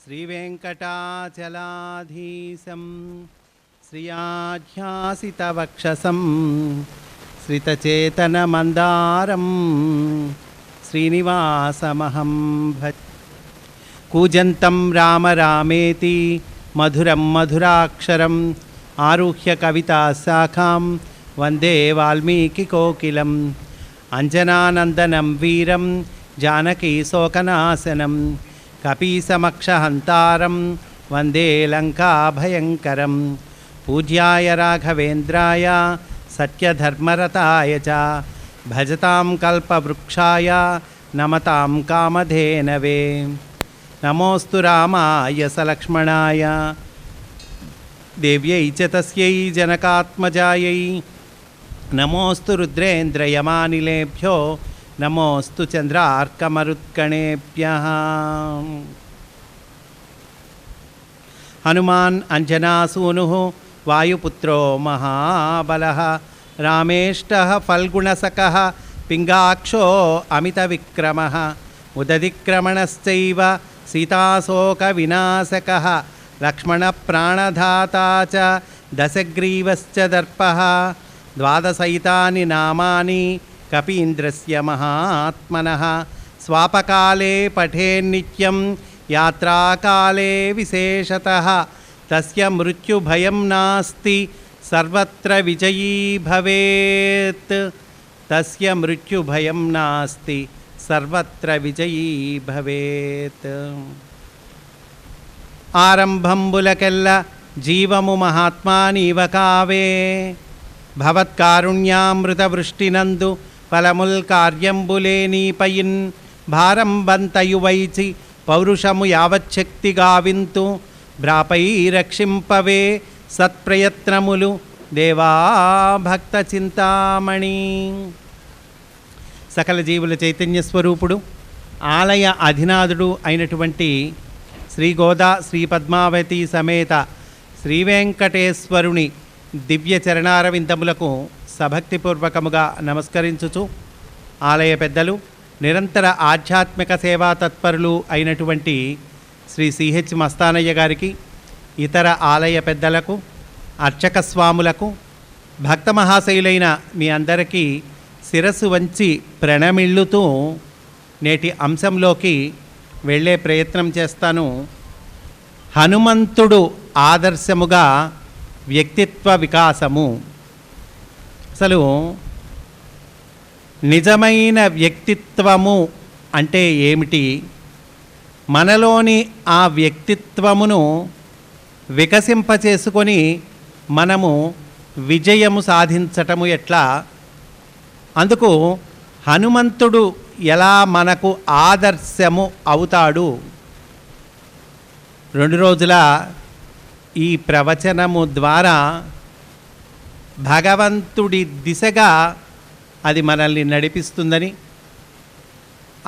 శ్రీవేంకటాచలాధీశం శ్రియాధ్యాసితవక్షసం శ్రితచేతనమందారం శ్రీనివాసమహం భజ్. కూజంతం రామ రామేతి మధురం మధురాక్షరం ఆరుహ్య కవితాశాఖాం వందే వాల్మీకికోకిలం. అంజనానందనం వీరం జానకీ శోకనాశనం కపీసమక్షహంతారం వందే లంకాభయంకరం. పూజ్యాయ రాఘవేంద్రాయ సత్యధర్మరతాయ చ భజతాం కల్పవృక్షాయ నమతాం కామధేనవే. నమోస్తు రామాయ సలక్ష్మణాయ దేవ్యై చ తస్యై జనకాత్మజాయై. నమోస్తు రుద్రేంద్రయమానిలేభ్యో నమోస్తు చంద్రార్కమరుత్కణేభ్యః. హనుమాన్ అంజనాసూనుః వాయుపుత్రో మహాబలః రామేష్టః ఫల్గుణసకః పింగాక్షో అమితవిక్రమః ఉదధిక్రమణశ్చైవ సీతాశోకవినాశకः లక్ష్మణప్రాణధాతా చ దశగ్రీవశ్చ దర్పः. ద్వాదశైతాని నామాని కపీంద్రస్య మహాత్మనః స్వాపకాలే పఠేన్నిత్యం యాత్రాకాలే విశేషతః. తస్య మృత్యుభయం నాస్తి సర్వత్ర విజయీ భవేత్. తస్య మృత్యుభయం నాస్తి సర్వత్ర విజయీ భవేత్. ఆరంభంబులకెల్ల జీవము మహాత్మానీవ కావే భవత్కారుణ్యామృతవృష్టినందు ఫలముల్ కార్యంబులేనీపయిన్ భారం బంతయువైచి పౌరుషము యావచ్చక్తి గావింతు భ్రాపై రక్షింపవే సత్ప్రయత్నములు దేవా భక్త చింతామణి. సకల జీవుల చైతన్య స్వరూపుడు ఆలయ అధినాథుడు అయినటువంటి శ్రీ గోదా శ్రీ పద్మావతి సమేత శ్రీ వెంకటేశ్వరుని దివ్య చరణారవిందములకు సభక్తిపూర్వకముగా నమస్కరించుచు ఆలయ పెద్దలు నిరంతర ఆధ్యాత్మిక సేవా తత్పరులు అయినటువంటి శ్రీ సిహెచ్ మస్తానయ్య గారికి, ఇతర ఆలయ పెద్దలకు, అర్చక స్వాములకు, భక్త మహాశయులైన మీ అందరికీ శిరస్సు వంచి ప్రణమిల్లుతూ నేటి అంశంలోకి వెళ్ళే ప్రయత్నం చేస్తాను. హనుమంతుడు ఆదర్శముగా వ్యక్తిత్వ వికాసము. అసలు నిజమైన వ్యక్తిత్వము అంటే ఏమిటి? మనలోని ఆ వ్యక్తిత్వమును వికసింపచేసుకొని మనము విజయము సాధించటము ఎట్లా? అందుకు హనుమంతుడు ఎలా మనకు ఆదర్శము అవుతాడు? 2 రోజుల ఈ ప్రవచనము ద్వారా భగవంతుడి దిశగా అది మనల్ని నడిపిస్తుందని,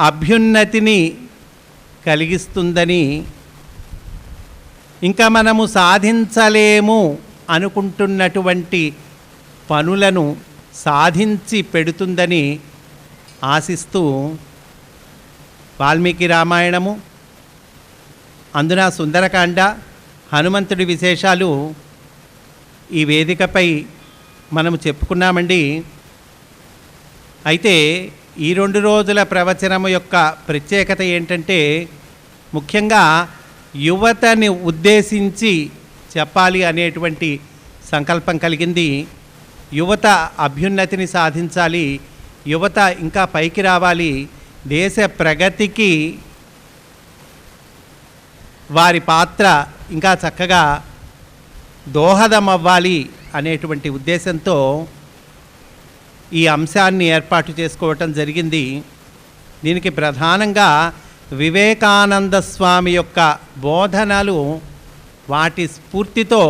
అభ్యున్నతిని కలిగిస్తుందని, ఇంకా మనము సాధించలేము అనుకుంటున్నటువంటి పనులను సాధించి పెడుతుందని ఆశిస్తూ వాల్మీకి రామాయణము, అందున సుందరకాండ, హనుమంతుడి విశేషాలు ఈ వేదికపై మనము చెప్పుకున్నామండి. అయితే ఈ 2 రోజుల ప్రవచనము యొక్క ప్రత్యేకత ఏంటంటే, ముఖ్యంగా యువతని ఉద్దేశించి చెప్పాలి అనేటువంటి సంకల్పం కలిగింది. యువత అభ్యున్నతిని సాధించాలి, యువత ఇంకా పైకి రావాలి, దేశ ప్రగతికి వారి పాత్ర ఇంకా చక్కగా దోహదమవ్వాలి అనేటువంటి ఉద్దేశంతో ఈ అంశాన్ని ఏర్పాటు చేసుకోవటం జరిగింది. దీనికి ప్రధానంగా వివేకానంద స్వామి యొక్క బోధనలు, వాటి స్ఫూర్తితో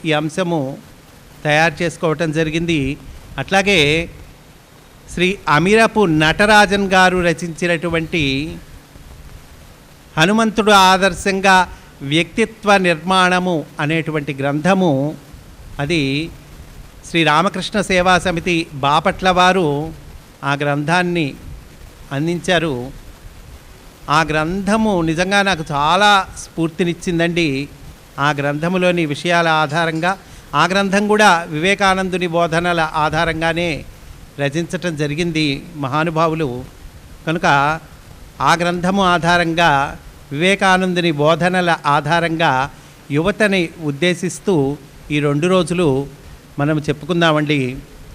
ఈ అంశము తయారు చేసుకోవటం జరిగింది. అట్లాగే శ్రీ అమిరపు నటరాజన్ గారు రచించినటువంటి హనుమంతుడు ఆదర్శంగా వ్యక్తిత్వ నిర్మాణము అనేటువంటి గ్రంథము, అది శ్రీ రామకృష్ణ సేవా సమితి బాపట్ల వారు ఆ గ్రంథాన్ని అందించారు. ఆ గ్రంథము నిజంగా నాకు చాలా స్ఫూర్తినిచ్చిందండి. ఆ గ్రంథములోని విషయాల ఆధారంగా, ఆ గ్రంథం కూడా వివేకానందుని బోధనల ఆధారంగానే రచించటం జరిగింది మహానుభావులు. కనుక ఆ గ్రంథము ఆధారంగా, వివేకానందుని బోధనల ఆధారంగా యువతని ఉద్దేశిస్తూ ఈ 2 రోజులు మనం చెప్పుకుందామండి.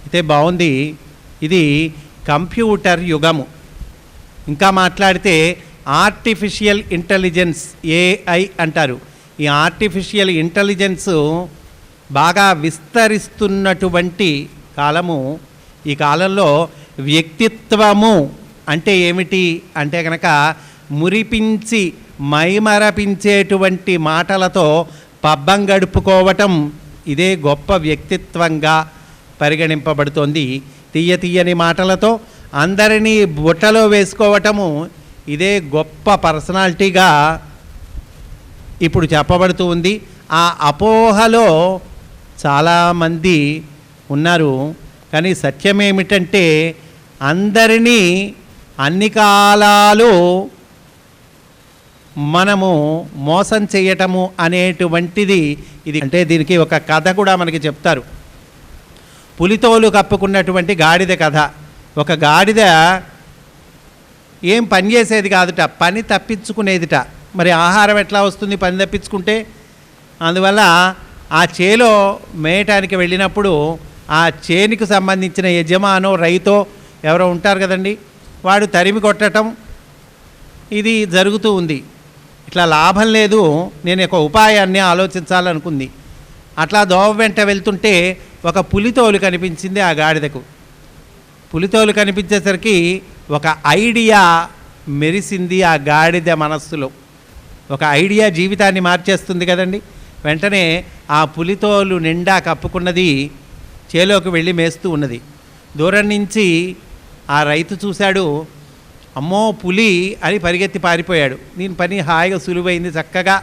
అయితే బాగుంది. ఇది కంప్యూటర్ యుగము. ఇంకా మాట్లాడితే ఆర్టిఫిషియల్ ఇంటెలిజెన్స్, ఏఐ అంటారు. ఈ ఆర్టిఫిషియల్ ఇంటెలిజెన్స్ బాగా విస్తరిస్తున్నటువంటి కాలము. ఈ కాలంలో వ్యక్తిత్వము అంటే ఏమిటి అంటే కనుక మురిపించి మైమరపించేటువంటి మాటలతో పబ్బం గడుపుకోవటం ఇదే గొప్ప వ్యక్తిత్వంగా పరిగణింపబడుతోంది. తీయని మాటలతో అందరినీ బుట్టలో వేసుకోవటము ఇదే గొప్ప పర్సనాలిటీగా ఇప్పుడు చెప్పబడుతూ ఉంది. ఆ అపోహలో చాలామంది ఉన్నారు. కానీ సత్యం ఏమిటంటే అందరినీ అన్ని కాలాలు మనము మోసం చేయటము అనేటువంటిది ఇది. అంటే దీనికి ఒక కథ కూడా మనకి చెప్తారు. పులితోలు కప్పుకున్నటువంటి గాడిద కథ. ఒక గాడిద ఏం పని చేసేది కాదుట, పని తప్పించుకునేదిట. మరి ఆహారం ఎట్లా వస్తుంది పని తప్పించుకుంటే? అందువల్ల ఆ చేలో మేయటానికి వెళ్ళినప్పుడు ఆ చేనికి సంబంధించిన యజమానో రైతో ఎవరో ఉంటారు కదండి, వాడు తరిమి కొట్టడం ఇది జరుగుతూ ఉంది. ఇట్లా లాభం లేదు, నేను ఒక ఉపాయాన్ని ఆలోచించాలనుకుంది. అట్లా దోవ వెంట వెళ్తుంటే ఒక పులితోలు కనిపించింది ఆ గాడిదకు. పులితోలు కనిపించేసరికి ఒక ఐడియా మెరిసింది ఆ గాడిద మనస్సులో. ఒక ఐడియా జీవితాన్ని మార్చేస్తుంది కదండి. వెంటనే ఆ పులితోలు నిండా కప్పుకున్నది చేలోకి వెళ్ళి మేస్తూ ఉన్నది. దూరం నుంచి ఆ రైతు చూశాడు. అమ్మో పులి అని పరిగెత్తి పారిపోయాడు. దీని పని హాయిగా సులువైంది, చక్కగా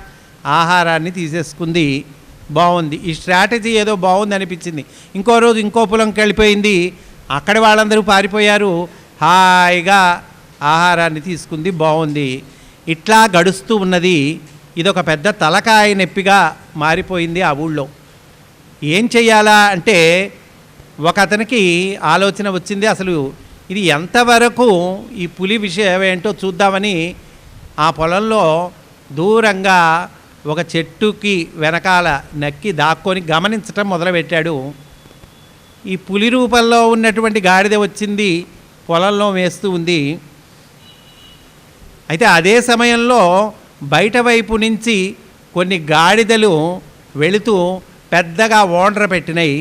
ఆహారాన్ని తీసేసుకుంది. బాగుంది, ఈ స్ట్రాటజీ ఏదో బాగుంది అనిపించింది. ఇంకో రోజు ఇంకో పొలంకి వెళ్ళిపోయింది. అక్కడ వాళ్ళందరూ పారిపోయారు. హాయిగా ఆహారాన్ని తీసుకుంది, బాగుంది. ఇట్లా గడుస్తూ ఉన్నది. ఇదొక పెద్ద తలకాయ నొప్పిగా మారిపోయింది ఆ ఊళ్ళో. ఏం చెయ్యాలా అంటే ఒక అతనికి ఆలోచన వచ్చింది. అసలు ఇది ఎంతవరకు ఈ పులి విషయం ఏంటో చూద్దామని ఆ పొలంలో దూరంగా ఒక చెట్టుకి వెనకాల నక్కి దాక్కొని గమనించటం మొదలుపెట్టాడు. ఈ పులి రూపంలో ఉన్నటువంటి గాడిద వచ్చింది, పొలంలో మేస్తూ ఉంది. అయితే అదే సమయంలో బయట వైపు నుంచి కొన్ని గాడిదలు వెళుతూ పెద్దగా ఓండ్ర పెట్టినాయి.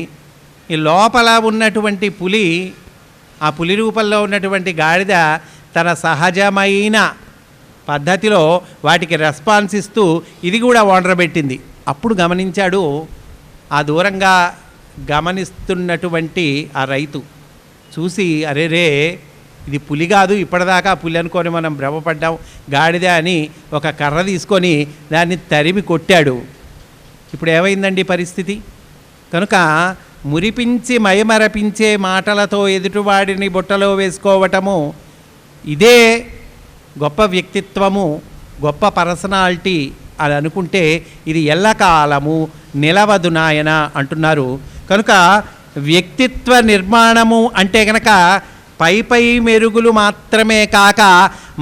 ఈ లోపల ఉన్నటువంటి పులి, ఆ పులి రూపంలో ఉన్నటువంటి గాడిద తన సహజమైన పద్ధతిలో వాటికి రెస్పాన్స్ ఇస్తూ ఇది కూడా ఓండ్ర పెట్టింది. అప్పుడు గమనించాడు, ఆ దూరంగా గమనిస్తున్నటువంటి ఆ రైతు చూసి, అరేరే ఇది పులి కాదు, ఇప్పటిదాకా పులి అనుకొని మనం భ్రమపడ్డాం, గాడిద అని ఒక కర్ర తీసుకొని దాన్ని తరిమి కొట్టాడు. ఇప్పుడు ఏమైందండి పరిస్థితి? కనుక మురిపించి మైమరపించే మాటలతో ఎదుటివాడిని బుట్టలో వేసుకోవటము ఇదే గొప్ప వ్యక్తిత్వము, గొప్ప పర్సనాలిటీ అని అనుకుంటే ఇది ఎల్లకాలము నిలవదు నాయన అంటున్నారు. కనుక వ్యక్తిత్వ నిర్మాణము అంటే కనుక పై మెరుగులు మాత్రమే కాక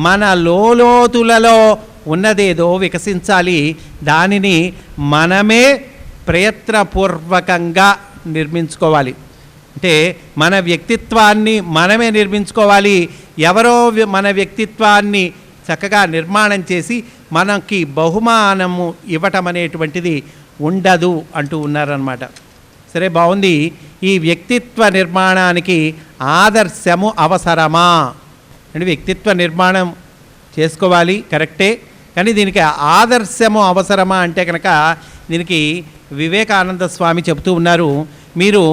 మన లోతులలో ఉన్నదేదో వికసించాలి. దానిని మనమే ప్రయత్నపూర్వకంగా నిర్మించుకోవాలి. అంటే మన వ్యక్తిత్వాన్ని మనమే నిర్మించుకోవాలి. ఎవరో మన వ్యక్తిత్వాన్ని చక్కగా నిర్మాణం చేసి మనకి బహుమానము ఇవ్వటం అనేటువంటిది ఉండదు అంటూ ఉన్నారన్నమాట. సరే, బాగుంది. ఈ వ్యక్తిత్వ నిర్మాణానికి ఆదర్శము అవసరమా అంటే వ్యక్తిత్వ నిర్మాణం చేసుకోవాలి, కరెక్టే. కానీ దీనికి ఆదర్శము అవసరమా అంటే కనుక దీనికి వివేకానంద స్వామి చెబుతూ ఉన్నారు, మీరు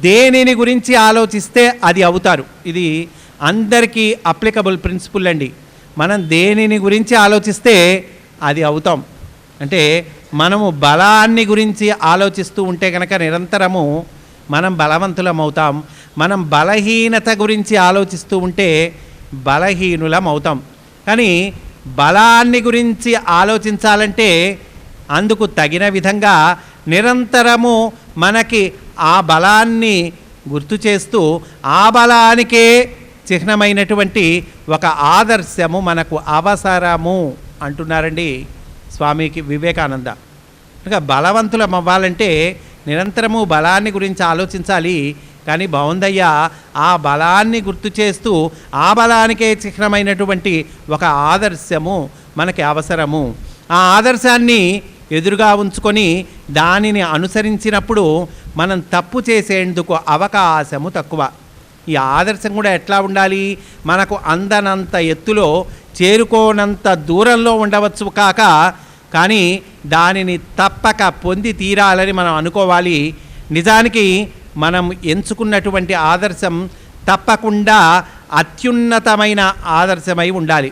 దేనిని గురించి ఆలోచిస్తే అది అవుతారు. ఇది అందరికీ అప్లికబుల్ ప్రిన్సిపుల్ అండి. మనం దేనిని గురించి ఆలోచిస్తే అది అవుతాం. అంటే మనము బలాన్ని గురించి ఆలోచిస్తూ ఉంటే కనుక నిరంతరము మనం బలవంతులం అవుతాం. మనం బలహీనత గురించి ఆలోచిస్తూ ఉంటే బలహీనులం అవుతాం. కానీ బలాన్ని గురించి ఆలోచించాలంటే అందుకు తగిన విధంగా నిరంతరము మనకి ఆ బలాన్ని గుర్తు చేస్తూ ఆ బలానికే చిహ్నమైనటువంటి ఒక ఆదర్శము మనకు అవసరము అంటున్నారండి స్వామికి వివేకానంద. ఇంకా బలవంతులం అవ్వాలంటే నిరంతరము బలాన్ని గురించి ఆలోచించాలి. కానీ బాగుందయ్యా, ఆ బలాన్ని గుర్తు చేస్తూ ఆ బలానికే చిహ్నమైనటువంటి ఒక ఆదర్శము మనకి అవసరము. ఆ ఆదర్శాన్ని ఎదురుగా ఉంచుకొని దానిని అనుసరించినప్పుడు మనం తప్పు చేసేందుకు అవకాశము తక్కువ. ఈ ఆదర్శం కూడా ఎట్లా ఉండాలి? మనకు అందనంత ఎత్తులో, చేరుకోనంత దూరంలో ఉండవచ్చు కాక, కానీ దానిని తప్పక పొంది తీరాలని మనం అనుకోవాలి. నిజానికి మనం ఎంచుకున్నటువంటి ఆదర్శం తప్పకుండా అత్యున్నతమైన ఆదర్శమై ఉండాలి.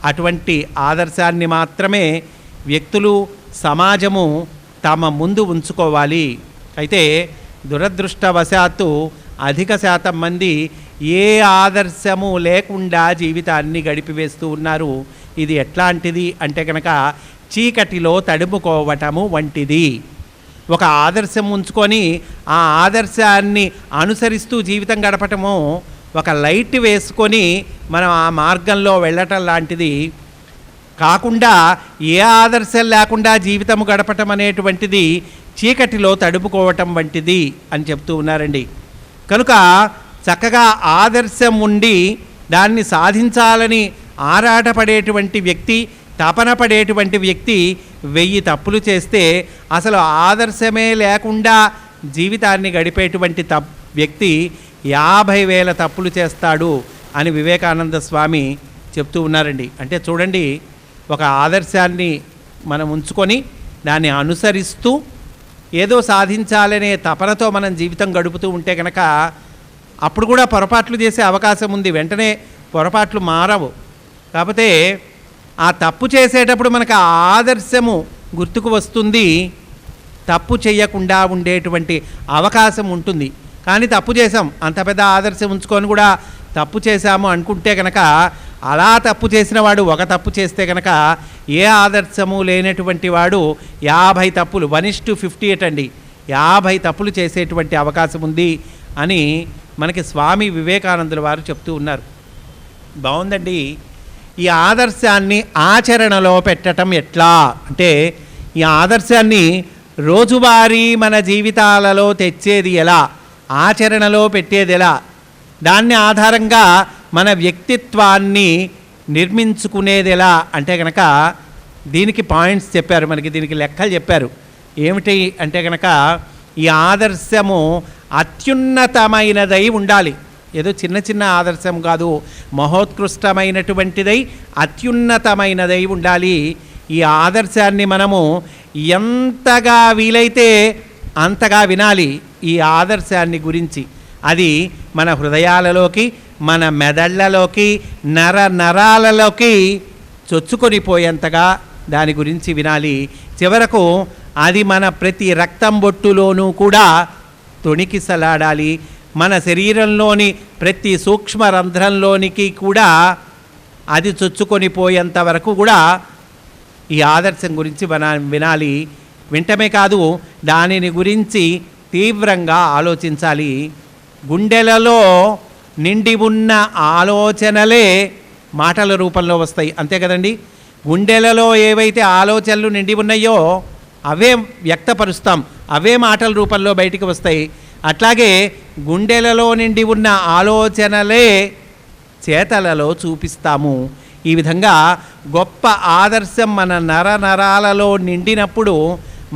అటువంటి ఆదర్శాన్ని మాత్రమే వ్యక్తులు, సమాజము తమ ముందు ఉంచుకోవాలి. అయితే దురదృష్టవశాత్తు అధిక శాతం మంది ఏ ఆదర్శము లేకుండా జీవితాన్ని గడిపివేస్తూ ఉన్నారు. ఇది ఎట్లాంటిది అంటే కనుక చీకటిలో తడుముకోవటము వంటిది. ఒక ఆదర్శం ఉంచుకొని ఆ ఆదర్శాన్ని అనుసరిస్తూ జీవితం గడపటము, ఒక లైట్ వేసుకొని మనం ఆ మార్గంలో వెళ్ళటం లాంటిది కాకుండా ఏ ఆదర్శం లేకుండా జీవితం గడపటం అనేటువంటిది చీకటిలో తడుపుకోవటం వంటిది అని చెప్తూ ఉన్నారండి. కనుక చక్కగా ఆదర్శం ఉండి దాన్ని సాధించాలని ఆరాటపడేటువంటి వ్యక్తి, తపన పడేటువంటి వ్యక్తి 1000 తప్పులు చేస్తే అసలు ఆదర్శమే లేకుండా జీవితాన్ని గడిపేటువంటి వ్యక్తి 50,000 తప్పులు చేస్తాడు అని వివేకానంద స్వామి చెప్తూ ఉన్నారండి. అంటే చూడండి, ఒక ఆదర్శాన్ని మనం ఉంచుకొని దాన్ని అనుసరిస్తూ ఏదో సాధించాలనే తపనతో మనం జీవితం గడుపుతూ ఉంటే కనుక అప్పుడు కూడా పొరపాట్లు చేసే అవకాశం ఉంది. వెంటనే పొరపాట్లు మారవు. కాకపోతే ఆ తప్పు చేసేటప్పుడు మనకు ఆ ఆదర్శము గుర్తుకు వస్తుంది. తప్పు చేయకుండా ఉండేటువంటి అవకాశం ఉంటుంది. కానీ తప్పు చేసాం, అంత పెద్ద ఆదర్శం ఉంచుకొని కూడా తప్పు చేశాము అనుకుంటే కనుక, అలా తప్పు చేసిన వాడు ఒక తప్పు చేస్తే కనుక ఏ ఆదర్శము లేనటువంటి వాడు 50 తప్పులు 1:58 అండి, 50 తప్పులు చేసేటువంటి అవకాశం ఉంది అని మనకి స్వామి వివేకానందుల వారు చెప్తూ ఉన్నారు. బాగుందండి. ఈ ఆదర్శాన్ని ఆచరణలో పెట్టడం ఎట్లా అంటే, ఈ ఆదర్శాన్ని రోజువారీ మన జీవితాలలో తెచ్చేది ఎలా, ఆచరణలో పెట్టేది ఎలా, దాన్ని ఆధారంగా మన వ్యక్తిత్వాన్ని నిర్మించుకునేది ఎలా అంటే కనుక దీనికి పాయింట్స్ చెప్పారు, మనకి దీనికి లెక్కలు చెప్పారు. ఏమిటి అంటే కనుక ఈ ఆదర్శము అత్యున్నతమైనదై ఉండాలి. ఏదో చిన్న చిన్న ఆదర్శం కాదు, మహోత్కృష్టమైనటువంటిదై అత్యున్నతమైనదై ఉండాలి. ఈ ఆదర్శాన్ని మనము ఎంతగా వీలైతే అంతగా వినాలి. ఈ ఆదర్శాన్ని గురించి అది మన హృదయాలలోకి, మన మెదళ్లలోకి, నరాలలోకి చొచ్చుకొని పోయేంతగా దాని గురించి వినాలి. చివరకు అది మన ప్రతి రక్తం బొట్టులోనూ కూడా తొణికిసలాడాలి. మన శరీరంలోని ప్రతి సూక్ష్మ రంధ్రంలోనికి కూడా అది చొచ్చుకొని పోయేంత వరకు కూడా ఈ ఆదర్శం గురించి వినాలి. వింటమే కాదు, దానిని గురించి తీవ్రంగా ఆలోచించాలి. గుండెలలో నిండి ఉన్న ఆలోచనలే మాటల రూపంలో వస్తాయి, అంతే కదండి. గుండెలలో ఏవైతే ఆలోచనలు నిండి ఉన్నాయో అవే వ్యక్తపరుస్తాం, అవే మాటల రూపంలో బయటికి వస్తాయి. అట్లాగే గుండెలలో నిండి ఉన్న ఆలోచనలే చేతలలో చూపిస్తాము. ఈ విధంగా గొప్ప ఆదర్శం మన నరాలలో నిండినప్పుడు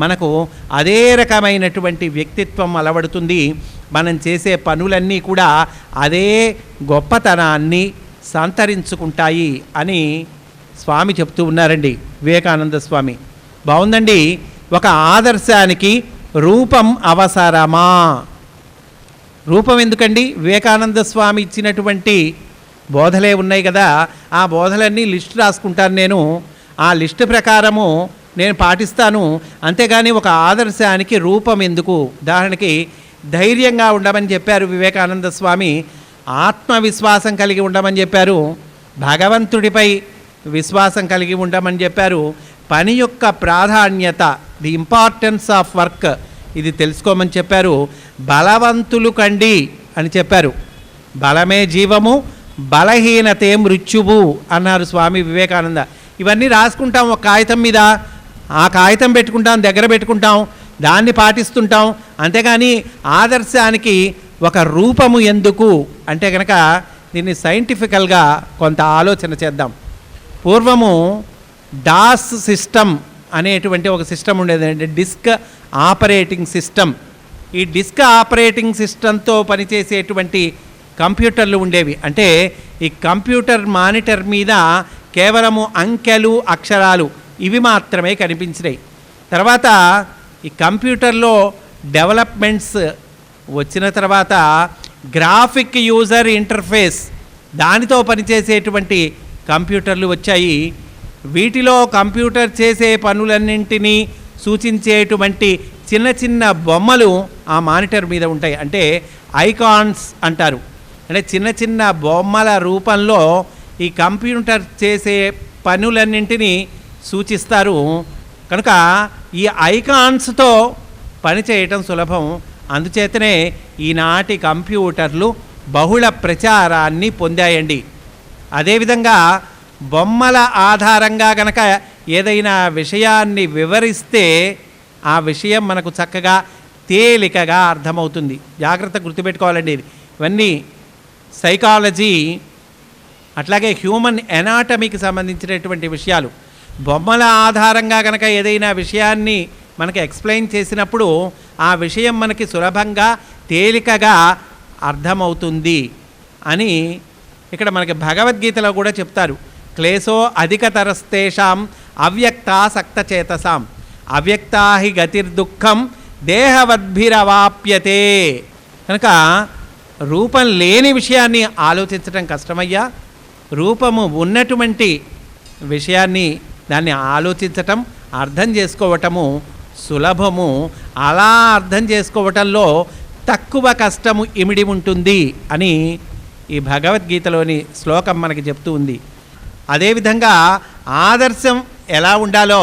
మనకు అదే రకమైనటువంటి వ్యక్తిత్వం అలవడుతుంది. మనం చేసే పనులన్నీ కూడా అదే గొప్పతనాన్ని సంతరించుకుంటాయి అని స్వామి చెప్తూ ఉన్నారండి, వివేకానంద స్వామి. బాగుందండి. ఒక ఆదర్శానికి రూపం అవసరమా? రూపం ఎందుకండి? వివేకానంద స్వామి ఇచ్చినటువంటి బోధలే ఉన్నాయి కదా, ఆ బోధలన్నీ లిస్టు రాసుకుంటాను నేను, ఆ లిస్టు ప్రకారము నేను పాటిస్తాను. అంతేగాని ఒక ఆదర్శానికి రూపం ఎందుకు? ఉదాహరణకి ధైర్యంగా ఉండమని చెప్పారు వివేకానంద స్వామి, ఆత్మవిశ్వాసం కలిగి ఉండమని చెప్పారు, భగవంతుడిపై విశ్వాసం కలిగి ఉండమని చెప్పారు. పని యొక్క ప్రాధాన్యత, ది ఇంపార్టెన్స్ ఆఫ్ వర్క్, ఇది తెలుసుకోమని చెప్పారు. బలవంతులు కండి అని చెప్పారు. బలమే జీవము, బలహీనతే మృత్యువు అన్నారు స్వామి వివేకానంద. ఇవన్నీ రాసుకుంటాం ఒక కాగితం మీద, ఆ కాగితం పెట్టుకుంటాం, దగ్గర పెట్టుకుంటాం, దాన్ని పాటిస్తుంటాం. అంతేగాని ఆదర్శానికి ఒక రూపము ఎందుకు అంటే కనుక దీన్ని సైంటిఫికల్గా కొంత ఆలోచన చేద్దాం. పూర్వము డాస్ సిస్టమ్ అనేటువంటి ఒక సిస్టమ్ ఉండేదండి, డిస్క్ ఆపరేటింగ్ సిస్టమ్. ఈ డిస్క్ ఆపరేటింగ్ సిస్టంతో పనిచేసేటువంటి కంప్యూటర్లు ఉండేవి. అంటే ఈ కంప్యూటర్ మానిటర్ మీద కేవలము అంకెలు, అక్షరాలు ఇవి మాత్రమే కనిపించినాయి. తర్వాత ఈ కంప్యూటర్లో డెవలప్మెంట్స్ వచ్చిన తర్వాత గ్రాఫిక్ యూజర్ ఇంటర్ఫేస్, దానితో పనిచేసేటువంటి కంప్యూటర్లు వచ్చాయి. వీటిలో కంప్యూటర్ చేసే పనులన్నింటినీ సూచించేటువంటి చిన్న చిన్న బొమ్మలు ఆ మానిటర్ మీద ఉంటాయి. అంటే ఐకాన్స్ అంటారు. అంటే చిన్న చిన్న బొమ్మల రూపంలో ఈ కంప్యూటర్ చేసే పనులన్నింటినీ సూచిస్తారు. కనుక ఈ ఐకాన్స్తో పని చేయటం సులభం. అందుచేతనే ఈనాటి కంప్యూటర్లు బహుళ ప్రచారాన్ని పొందాయండి. అదేవిధంగా బొమ్మల ఆధారంగా గనక ఏదైనా విషయాన్ని వివరిస్తే ఆ విషయం మనకు చక్కగా తేలికగా అర్థమవుతుంది. జాగ్రత్త గుర్తుపెట్టుకోవాలండి. ఇవన్నీ సైకాలజీ అట్లాగే హ్యూమన్ ఎనాటమీకి సంబంధించినటువంటి విషయాలు. బొమ్మల ఆధారంగా కనుక ఏదైనా విషయాన్ని మనకి ఎక్స్ప్లెయిన్ చేసినప్పుడు ఆ విషయం మనకి సులభంగా తేలికగా అర్థమవుతుంది అని ఇక్కడ మనకి భగవద్గీతలో కూడా చెప్తారు. క్లేశో అధికతరస్తేషాం అవ్యక్తాసక్తచేతసాం అవ్యక్తా హి గతిర్దుఃఖం దేహవద్భిరవాప్యతే. కనుక రూపం లేని విషయాన్ని ఆలోచించటం కష్టమయ్యా, రూపము ఉన్నటువంటి విషయాన్ని దాన్ని ఆలోచించటం, అర్థం చేసుకోవటము సులభము. అలా అర్థం చేసుకోవటంలో తక్కువ కష్టము ఇమిడి ఉంటుంది అని ఈ భగవద్గీతలోని శ్లోకం మనకి చెప్తూ ఉంది. అదేవిధంగా ఆదర్శం ఎలా ఉండాలో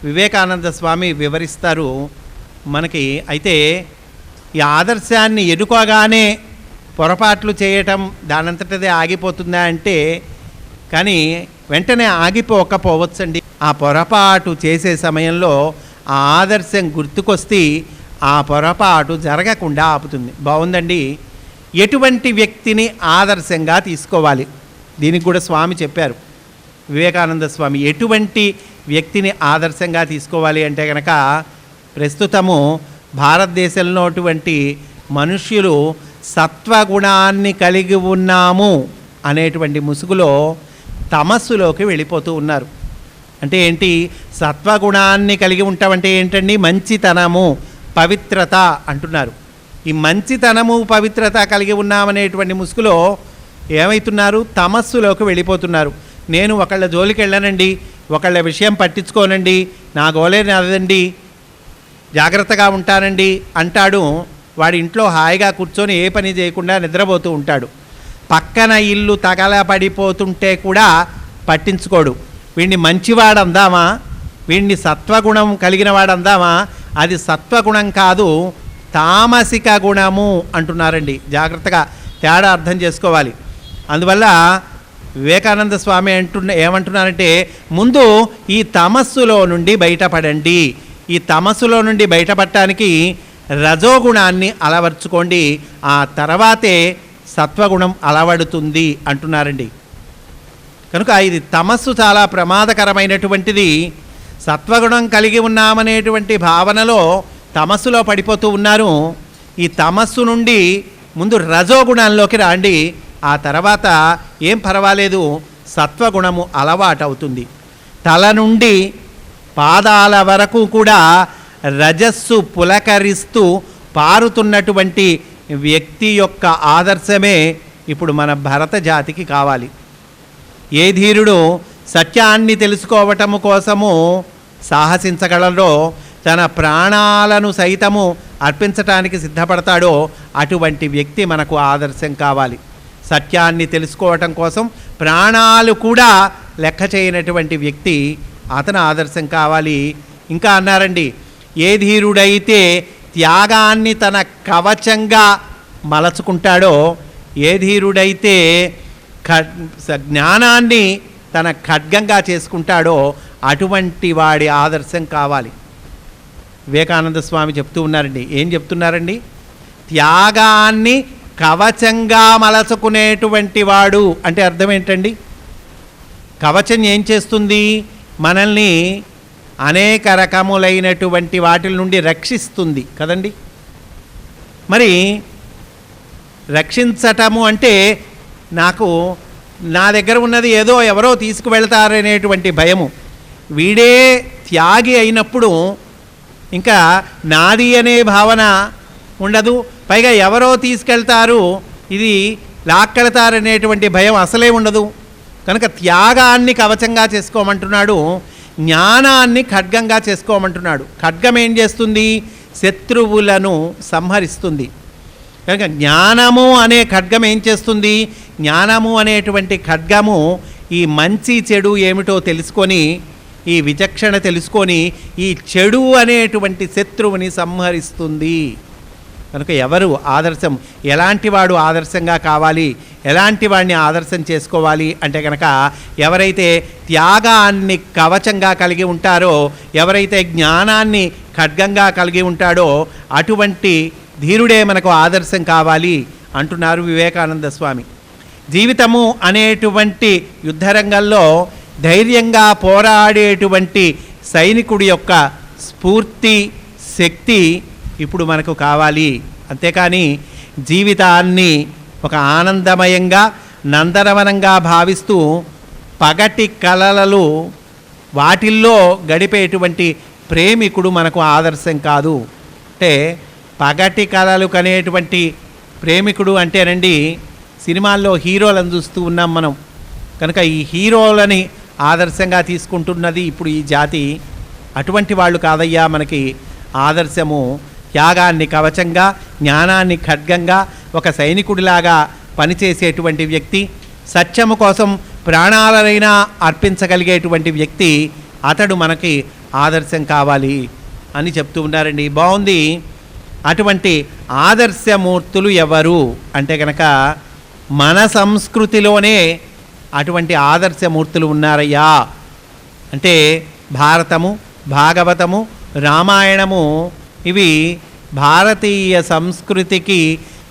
వివేకానంద స్వామి వివరిస్తారు మనకి. అయితే ఈ ఆదర్శాన్ని ఎన్నుకోగానే పొరపాట్లు చేయటం దానంతటదే ఆగిపోతుందా అంటే కానీ వెంటనే ఆగిపోకపోవచ్చండి. ఆ పొరపాటు చేసే సమయంలో ఆ ఆదర్శం గుర్తుకొస్తే ఆ పొరపాటు జరగకుండా ఆపుతుంది. బాగుందండి. ఎటువంటి వ్యక్తిని ఆదర్శంగా తీసుకోవాలి దీనికి కూడా స్వామి చెప్పారు. వివేకానంద స్వామి ఎటువంటి వ్యక్తిని ఆదర్శంగా తీసుకోవాలి అంటే కనుక ప్రస్తుతము భారతదేశంలో అటువంటి మనుష్యులు సత్వగుణాన్ని కలిగి ఉన్నాము అనేటువంటి ముసుగులో తమస్సులోకి వెళ్ళిపోతూ ఉన్నారు. అంటే ఏంటి? సత్వగుణాన్ని కలిగి ఉంటామంటే ఏంటండి? మంచితనము, పవిత్రత అంటున్నారు. ఈ మంచితనము, పవిత్రత కలిగి ఉన్నామనేటువంటి ముసుగులో ఏమవుతున్నారు? తమస్సులోకి వెళ్ళిపోతున్నారు. నేను ఒకళ్ళ జోలికి వెళ్ళానండి, ఒకళ్ళ విషయం పట్టించుకోనండి, నా గోలే నాదండి, జాగ్రత్తగా ఉంటానండి అంటాడు. వాడి ఇంట్లో హాయిగా కూర్చొని ఏ పని చేయకుండా నిద్రపోతూ ఉంటాడు. పక్కన ఇల్లు తగలపడిపోతుంటే కూడా పట్టించుకోడు. వీడిని మంచివాడందామా, వీడిని సత్వగుణం కలిగిన వాడందామా? అది సత్వగుణం కాదు, తామసిక గుణము అంటున్నారండి. జాగ్రత్తగా తేడా అర్థం చేసుకోవాలి. అందువల్ల వివేకానంద స్వామి ఏమంటున్నారంటే ముందు ఈ తమస్సులో నుండి బయటపడండి. ఈ తమస్సులో నుండి బయటపడటానికి రజోగుణాన్ని అలవర్చుకోండి, ఆ తర్వాతే సత్వగుణం అలవడుతుంది అంటున్నారండి. కనుక ఇది తమస్సు చాలా ప్రమాదకరమైనటువంటిది. సత్వగుణం కలిగి ఉన్నామనేటువంటి భావనలో తమస్సులో పడిపోతూ ఉన్నారు. ఈ తమస్సు నుండి ముందు రజోగుణంలోకి రాండి, ఆ తర్వాత ఏం పర్వాలేదు, సత్వగుణము అలవాటవుతుంది. తల నుండి పాదాల వరకు కూడా రజస్సు పులకరిస్తూ పారుతున్నటువంటి వ్యక్తి యొక్క ఆదర్శమే ఇప్పుడు మన భరత జాతికి కావాలి. ఏ ధీరుడు సత్యాన్ని తెలుసుకోవటము కోసము సాహసించగలడో, తన ప్రాణాలను సైతము అర్పించటానికి సిద్ధపడతాడో అటువంటి వ్యక్తి మనకు ఆదర్శం కావాలి. సత్యాన్ని తెలుసుకోవటం కోసం ప్రాణాలు కూడా లెక్క చేయనటువంటి వ్యక్తి, అతను ఆదర్శం కావాలి. ఇంకా అన్నారండి, ఏ ధీరుడైతే త్యాగాన్ని తన కవచంగా మలచుకుంటాడో, ఏ ధీరుడైతే జ్ఞానాన్ని తన ఖడ్గంగా చేసుకుంటాడో అటువంటి వాడి ఆదర్శం కావాలి. వివేకానంద స్వామి చెప్తూ ఉన్నారండి. ఏం చెప్తున్నారండి? త్యాగాన్ని కవచంగా మలచుకునేటువంటి వాడు అంటే అర్థం ఏంటండి? కవచం ఏం చేస్తుంది? మనల్ని అనేక రకములైనటువంటి వాటి నుండి రక్షిస్తుంది కదండి. మరి రక్షించటము అంటే నా దగ్గర ఉన్నది ఏదో ఎవరో తీసుకువెళ్తారనేటువంటి భయము. వీడే త్యాగి అయినప్పుడు ఇంకా నాది అనే భావన ఉండదు. పైగా ఎవరో తీసుకెళ్తారు, ఇది లాక్కెళ్తారనేటువంటి భయం అసలే ఉండదు. కనుక త్యాగాన్ని కవచంగా చేసుకోమంటున్నాడు, జ్ఞానాన్ని ఖడ్గంగా చేసుకోమంటున్నాడు. ఖడ్గం ఏం చేస్తుంది? శత్రువులను సంహరిస్తుంది. కనుక జ్ఞానము అనే ఖడ్గం ఏం చేస్తుంది? జ్ఞానము అనేటువంటి ఖడ్గము ఈ మంచి చెడు ఏమిటో తెలుసుకొని, ఈ విచక్షణ తెలుసుకొని ఈ చెడు అనేటువంటి శత్రువుని సంహరిస్తుంది. కనుక ఎవరు ఆదర్శం, ఎలాంటి వాడు ఆదర్శంగా కావాలి, ఎలాంటి వాడిని ఆదర్శం చేసుకోవాలి అంటే కనుక ఎవరైతే త్యాగాన్ని కవచంగా కలిగి ఉంటారో, ఎవరైతే జ్ఞానాన్ని ఖడ్గంగా కలిగి ఉంటాడో అటువంటి ధీరుడే మనకు ఆదర్శం కావాలి అంటున్నారు వివేకానంద స్వామి. జీవితము అనేటువంటి యుద్ధరంగంలో ధైర్యంగా పోరాడేటువంటి సైనికుడి యొక్క స్ఫూర్తి, శక్తి ఇప్పుడు మనకు కావాలి. అంతేకాని జీవితాన్ని ఒక ఆనందమయంగా, నందనవనంగా భావిస్తూ పగటి కలలు వాటిల్లో గడిపేటువంటి ప్రేమికుడు మనకు ఆదర్శం కాదు. అంటే పగటి కలలు కనేటువంటి ప్రేమికుడు అంటేనండి, సినిమాల్లో హీరోలను చూస్తూ ఉన్నాం మనం. కనుక ఈ హీరోలని ఆదర్శంగా తీసుకుంటున్నది ఇప్పుడు ఈ జాతి. అటువంటి వాళ్ళు కాదయ్యా మనకి ఆదర్శము. త్యాగాన్ని కవచంగా, జ్ఞానాన్ని ఖడ్గంగా, ఒక సైనికుడిలాగా పనిచేసేటువంటి వ్యక్తి, సత్యము కోసం ప్రాణాలనైనా అర్పించగలిగేటువంటి వ్యక్తి, అతడు మనకి ఆదర్శం కావాలి అని చెప్తూ ఉన్నారండి. బాగుంది. అటువంటి ఆదర్శమూర్తులు ఎవరు అంటే కనుక మన సంస్కృతిలోనే అటువంటి ఆదర్శమూర్తులు ఉన్నారయ్యా. అంటే భారతము, భాగవతము, రామాయణము ఇవి భారతీయ సంస్కృతికి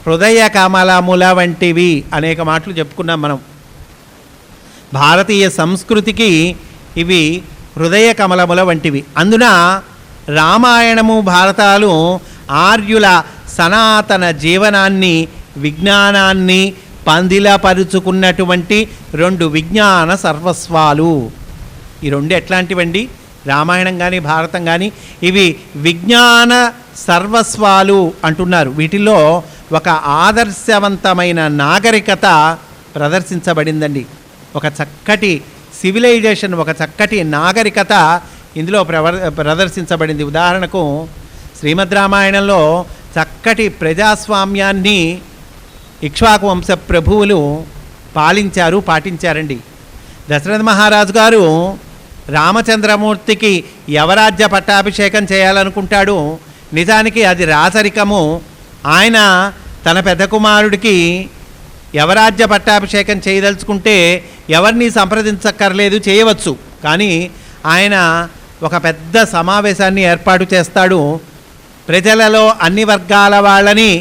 హృదయ కమలముల వంటివి. అనేక మాటలు చెప్పుకున్నాం మనం. భారతీయ సంస్కృతికి ఇవి హృదయ కమలముల వంటివి. అందున రామాయణము, భారతాలు ఆర్యుల సనాతన జీవనాన్ని, విజ్ఞానాన్ని పందిలపరుచుకున్నటువంటి రెండు విజ్ఞాన సర్వస్వాలు. ఈ రెండు ఎట్లాంటివండి? రామాయణం కానీ భారతం కానీ ఇవి విజ్ఞాన సర్వస్వాలు అంటున్నారు. వీటిల్లో ఒక ఆదర్శవంతమైన నాగరికత ప్రదర్శించబడిందండి. ఒక చక్కటి సివిలైజేషన్, ఒక చక్కటి నాగరికత ఇందులో ప్రదర్శించబడింది. ఉదాహరణకు శ్రీమద్ రామాయణంలో చక్కటి ప్రజాస్వామ్యాన్ని ఇక్ష్వాకు వంశ ప్రభువులు పాలించారు, పాటించారండి. దశరథ మహారాజు గారు రామచంద్రమూర్తికి యవరాజ్య పట్టాభిషేకం చేయాలనుకుంటాడు. నిజానికి అది రాచరికము. ఆయన తన పెద్ద కుమారుడికి యవరాజ్య పట్టాభిషేకం చేయదలుచుకుంటే ఎవరిని సంప్రదించక్కర్లేదు, చేయవచ్చు. కానీ ఆయన ఒక పెద్ద సమావేశాన్ని ఏర్పాటు చేస్తాడు. ప్రజలలో అన్ని వర్గాల వాళ్ళని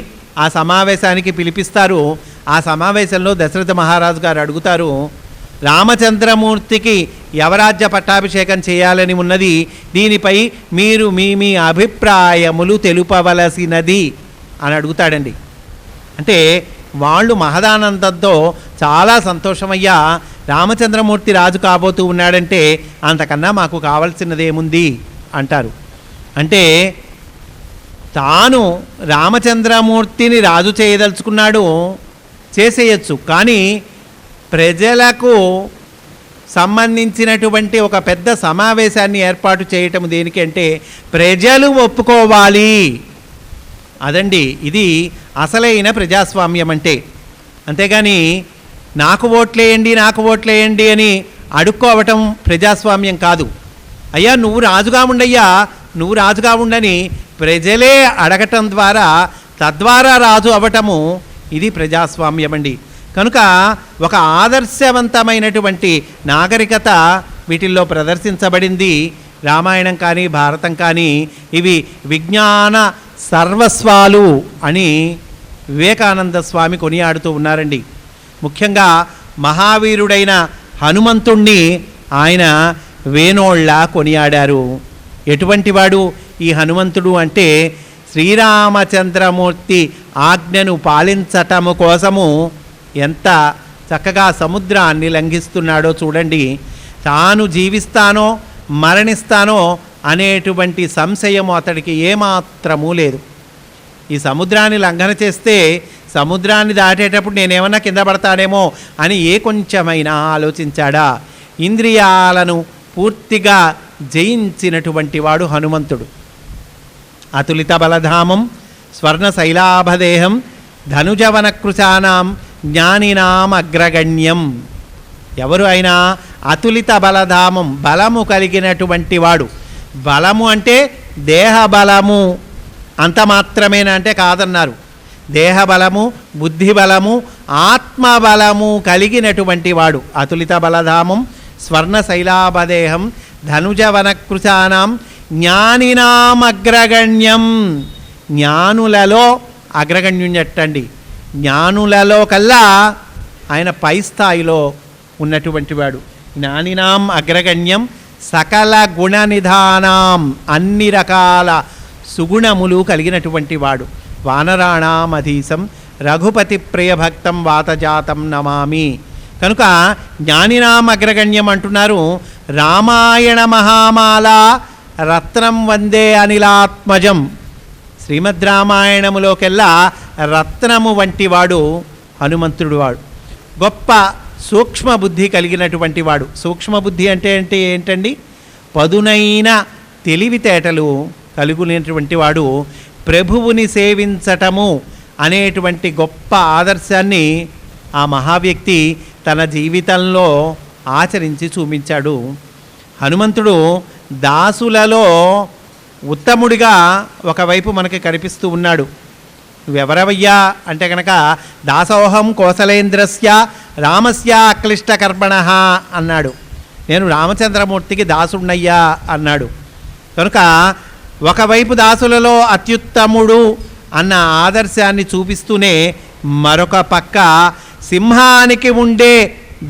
ఆ సమావేశానికి పిలిపిస్తారు. ఆ సమావేశంలో దశరథ మహారాజు గారు అడుగుతారు, రామచంద్రమూర్తికి యవరాజ్య పట్టాభిషేకం చేయాలని ఉన్నది, దీనిపై మీరు మీ అభిప్రాయములు తెలుపవలసినది అని అడుగుతాడండి. అంటే వాళ్ళు మహదానందంతో చాలా సంతోషమయ్యా, రామచంద్రమూర్తి రాజు కాబోతూ ఉన్నాడంటే అంతకన్నా మాకు కావలసినదేముంది అంటారు. అంటే తాను రామచంద్రమూర్తిని రాజు చేయదలుచుకున్నాడు, చేసేయచ్చు. కానీ ప్రజలకు సంబంధించినటువంటి ఒక పెద్ద సమావేశాన్ని ఏర్పాటు చేయటం దేనికి అంటే ప్రజలు ఒప్పుకోవాలి. అదండి ఇది అసలైన ప్రజాస్వామ్యం అంటే. అంతేగాని నాకు ఓట్లేయండి, నాకు ఓట్లేయండి అని అడుక్కోవటం ప్రజాస్వామ్యం కాదు. అయ్యా నువ్వు రాజుగా ఉండయ్యా, నువ్వు రాజుగా ఉండని ప్రజలే అడగటం ద్వారా తద్వారా రాజు అవ్వటము ఇది ప్రజాస్వామ్యం అండి. కనుక ఒక ఆదర్శవంతమైనటువంటి నాగరికత వీటిల్లో ప్రదర్శించబడింది. రామాయణం కానీ భారతం కానీ ఇవి విజ్ఞాన సర్వస్వాలు అని వివేకానంద స్వామి కొనియాడుతూ ఉన్నారండి. ముఖ్యంగా మహావీరుడైన హనుమంతుణ్ణి ఆయన వేనోళ్ళ కొనియాడారు. ఎటువంటి వాడు ఈ హనుమంతుడు అంటే శ్రీరామచంద్రమూర్తి ఆజ్ఞను పాలించటము కోసము ఎంత చక్కగా సముద్రాన్ని లంఘిస్తున్నాడో చూడండి. తాను జీవిస్తానో మరణిస్తానో అనేటువంటి సంశయము అతడికి ఏమాత్రమూ లేదు. ఈ సముద్రాన్ని లంఘన చేస్తే సముద్రాన్ని దాటేటప్పుడు నేనేమన్నా కింద పడతానేమో అని కొంచెమైనా ఆలోచించాడా? ఇంద్రియాలను పూర్తిగా జయించినటువంటి వాడు హనుమంతుడు. అతులిత బలధామం స్వర్ణశైలాభదేహం ధనుజవనకృశానాం జ్ఞానినాం అగ్రగణ్యం. ఎవరు అయినా అతులిత బలధామం, బలము కలిగినటువంటి వాడు. బలము అంటే దేహ బలము అంత మాత్రమేనా అంటే కాదన్నారు. దేహ బలము, బుద్ధి బలము, ఆత్మబలము కలిగినటువంటి వాడు. అతులిత బలధామం స్వర్ణశైలాభదేహం ధనుజవనకృశానాం జ్ఞానినాం అగ్రగణ్యం. జ్ఞానులలో అగ్రగణ్యం ఎట్టండి. జ్ఞానులలో కల్లా ఆయన పై స్థాయిలో ఉన్నటువంటి వాడు. జ్ఞానినాం అగ్రగణ్యం సకల గుణ నిధానాం, అన్ని రకాల సుగుణములు కలిగినటువంటి వాడు. వానరాణాం అధీశం రఘుపతి ప్రియభక్తం వాతజాతం నమామి. కనుక జ్ఞానినాం అగ్రగణ్యం అంటున్నారు. రామాయణ మహామాల రత్నం వందే అనిలాత్మజం. శ్రీమద్ రామాయణములోకెల్లా రత్నము వంటి వాడు హనుమంతుడు. వాడు గొప్ప సూక్ష్మబుద్ధి కలిగినటువంటి వాడు. సూక్ష్మబుద్ధి అంటే ఏంటండి? పదునైన తెలివితేటలు కలిగినటువంటి వాడు. ప్రభువుని సేవించటము అనేటువంటి గొప్ప ఆదర్శాన్ని ఆ మహావ్యక్తి తన జీవితంలో ఆచరించి చూపించాడు. హనుమంతుడు దాసులలో ఉత్తముడిగా ఒకవైపు మనకి కనిపిస్తూ ఉన్నాడు. నువ్వెవరవయ్యా అంటే కనుక దాసోహం కోసలేంద్రస్య రామస్య అక్లిష్టకర్మణ అన్నాడు. నేను రామచంద్రమూర్తికి దాసుడినయ్యా అన్నాడు. కనుక ఒకవైపు దాసులలో అత్యుత్తముడు అన్న ఆదర్శాన్ని చూపిస్తూనే మరొక పక్క సింహానికి ఉండే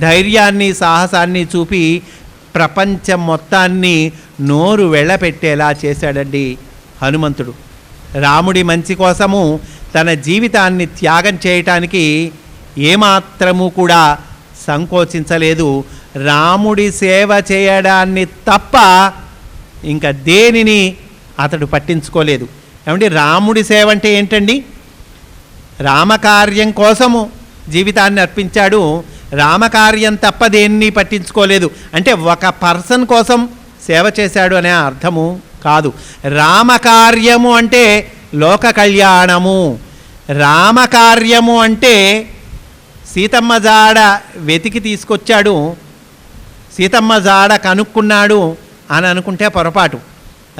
ధైర్యాన్ని సాహసాన్ని చూపి ప్రపంచం మొత్తాన్ని నోరు వెళ్ళపెట్టేలా చేశాడండి హనుమంతుడు. రాముడి మంచి కోసము తన జీవితాన్ని త్యాగం చేయటానికి ఏమాత్రము కూడా సంకోచించలేదు. రాముడి సేవ చేయడాన్ని తప్ప ఇంకా దేనిని అతడు పట్టించుకోలేదు. ఏమంటే రాముడి సేవ అంటే ఏంటండి? రామకార్యం కోసము జీవితాన్ని అర్పించాడు. రామకార్యం తప్ప దేన్ని పట్టించుకోలేదు. అంటే ఒక పర్సన్ కోసం సేవ చేశాడు అనే అర్థము కాదు. రామకార్యము అంటే లోక కళ్యాణము. రామకార్యము అంటే సీతమ్మ జాడ వెతికి తీసుకొచ్చాడు, సీతమ్మ జాడ కనుక్కున్నాడు అని అనుకుంటే పొరపాటు.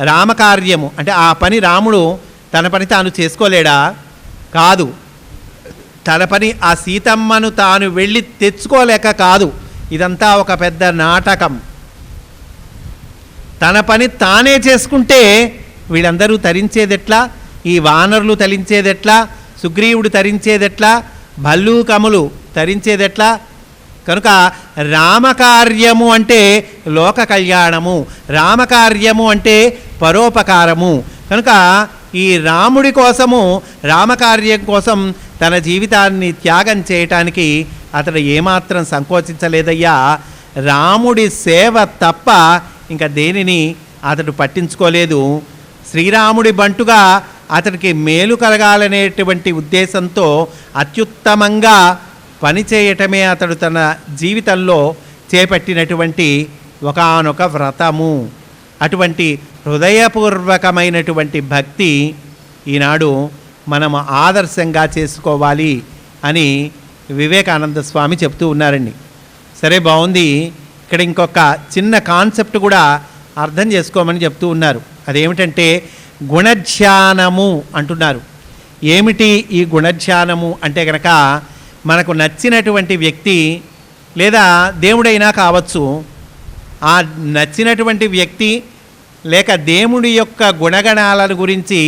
రామకార్యము అంటే ఆ పని రాముడు తన పని తాను చేసుకోలేడా? కాదు. తన పని ఆ సీతమ్మను తాను వెళ్ళి తెచ్చుకోలేక కాదు. ఇదంతా ఒక పెద్ద నాటకం. తన పని తానే చేసుకుంటే వీళ్ళందరూ తరించేదెట్లా? ఈ వానరులు తరించేదెట్లా? సుగ్రీవుడు తరించేదెట్లా? భల్లూకములు తరించేదెట్లా? కనుక రామకార్యము అంటే లోక కళ్యాణము, రామకార్యము అంటే పరోపకారము. కనుక ఈ రాముడి కోసము, రామకార్యం కోసం తన జీవితాన్ని త్యాగం చేయటానికి అతడు ఏమాత్రం సంకోచించలేదయ్యా. రాముడి సేవ తప్ప ఇంకా దేనిని అతడు పట్టించుకోలేదు. శ్రీరాముడి బంటుగా అతడికి మేలు కలగాలనేటువంటి ఉద్దేశంతో అత్యుత్తమంగా పనిచేయటమే అతడు తన జీవితంలో చేపట్టినటువంటి ఒకానొక వ్రతము. అటువంటి హృదయపూర్వకమైనటువంటి భక్తి ఈనాడు మనం ఆదర్శంగా చేసుకోవాలి అని వివేకానంద స్వామి చెప్తూ ఉన్నారండి. సరే, బాగుంది. ఇక్కడ ఇంకొక చిన్న కాన్సెప్ట్ కూడా అర్థం చేసుకోమని చెప్తూ ఉన్నారు. అదేమిటంటే గుణధ్యానము అంటున్నారు. ఏమిటి ఈ గుణధ్యానము అంటే కనుక, మనకు నచ్చినటువంటి వ్యక్తి లేదా దేవుడైనా కావచ్చు, ఆ నచ్చినటువంటి వ్యక్తి లేక దేవుడి యొక్క గుణగణాలను గురించి,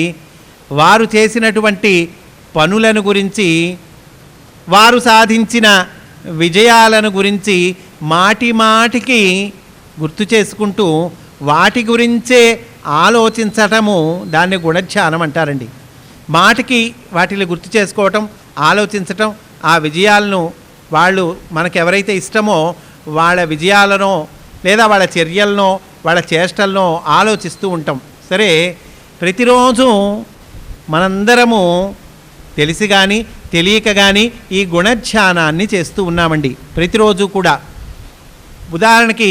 వారు చేసినటువంటి పనులను గురించి, వారు సాధించిన విజయాలను గురించి మాటి మాటికి గుర్తు చేసుకుంటూ వాటి గురించే ఆలోచించటము, దాన్ని గుణధ్యానం అంటారండి. మాటికి వాటిని గుర్తు చేసుకోవటం, ఆలోచించటం, ఆ విజయాలను వాళ్ళు మనకు ఎవరైతే ఇష్టమో వాళ్ళ విజయాలనో లేదా వాళ్ళ చర్యలనో వాళ్ళ చేష్టలనో ఆలోచిస్తూ ఉంటాం. సరే, ప్రతిరోజు మనందరము తెలిసి కానీ తెలియక కానీ ఈ గుణధ్యానాన్ని చేస్తూ ఉన్నామండి ప్రతిరోజు కూడా. ఉదాహరణకి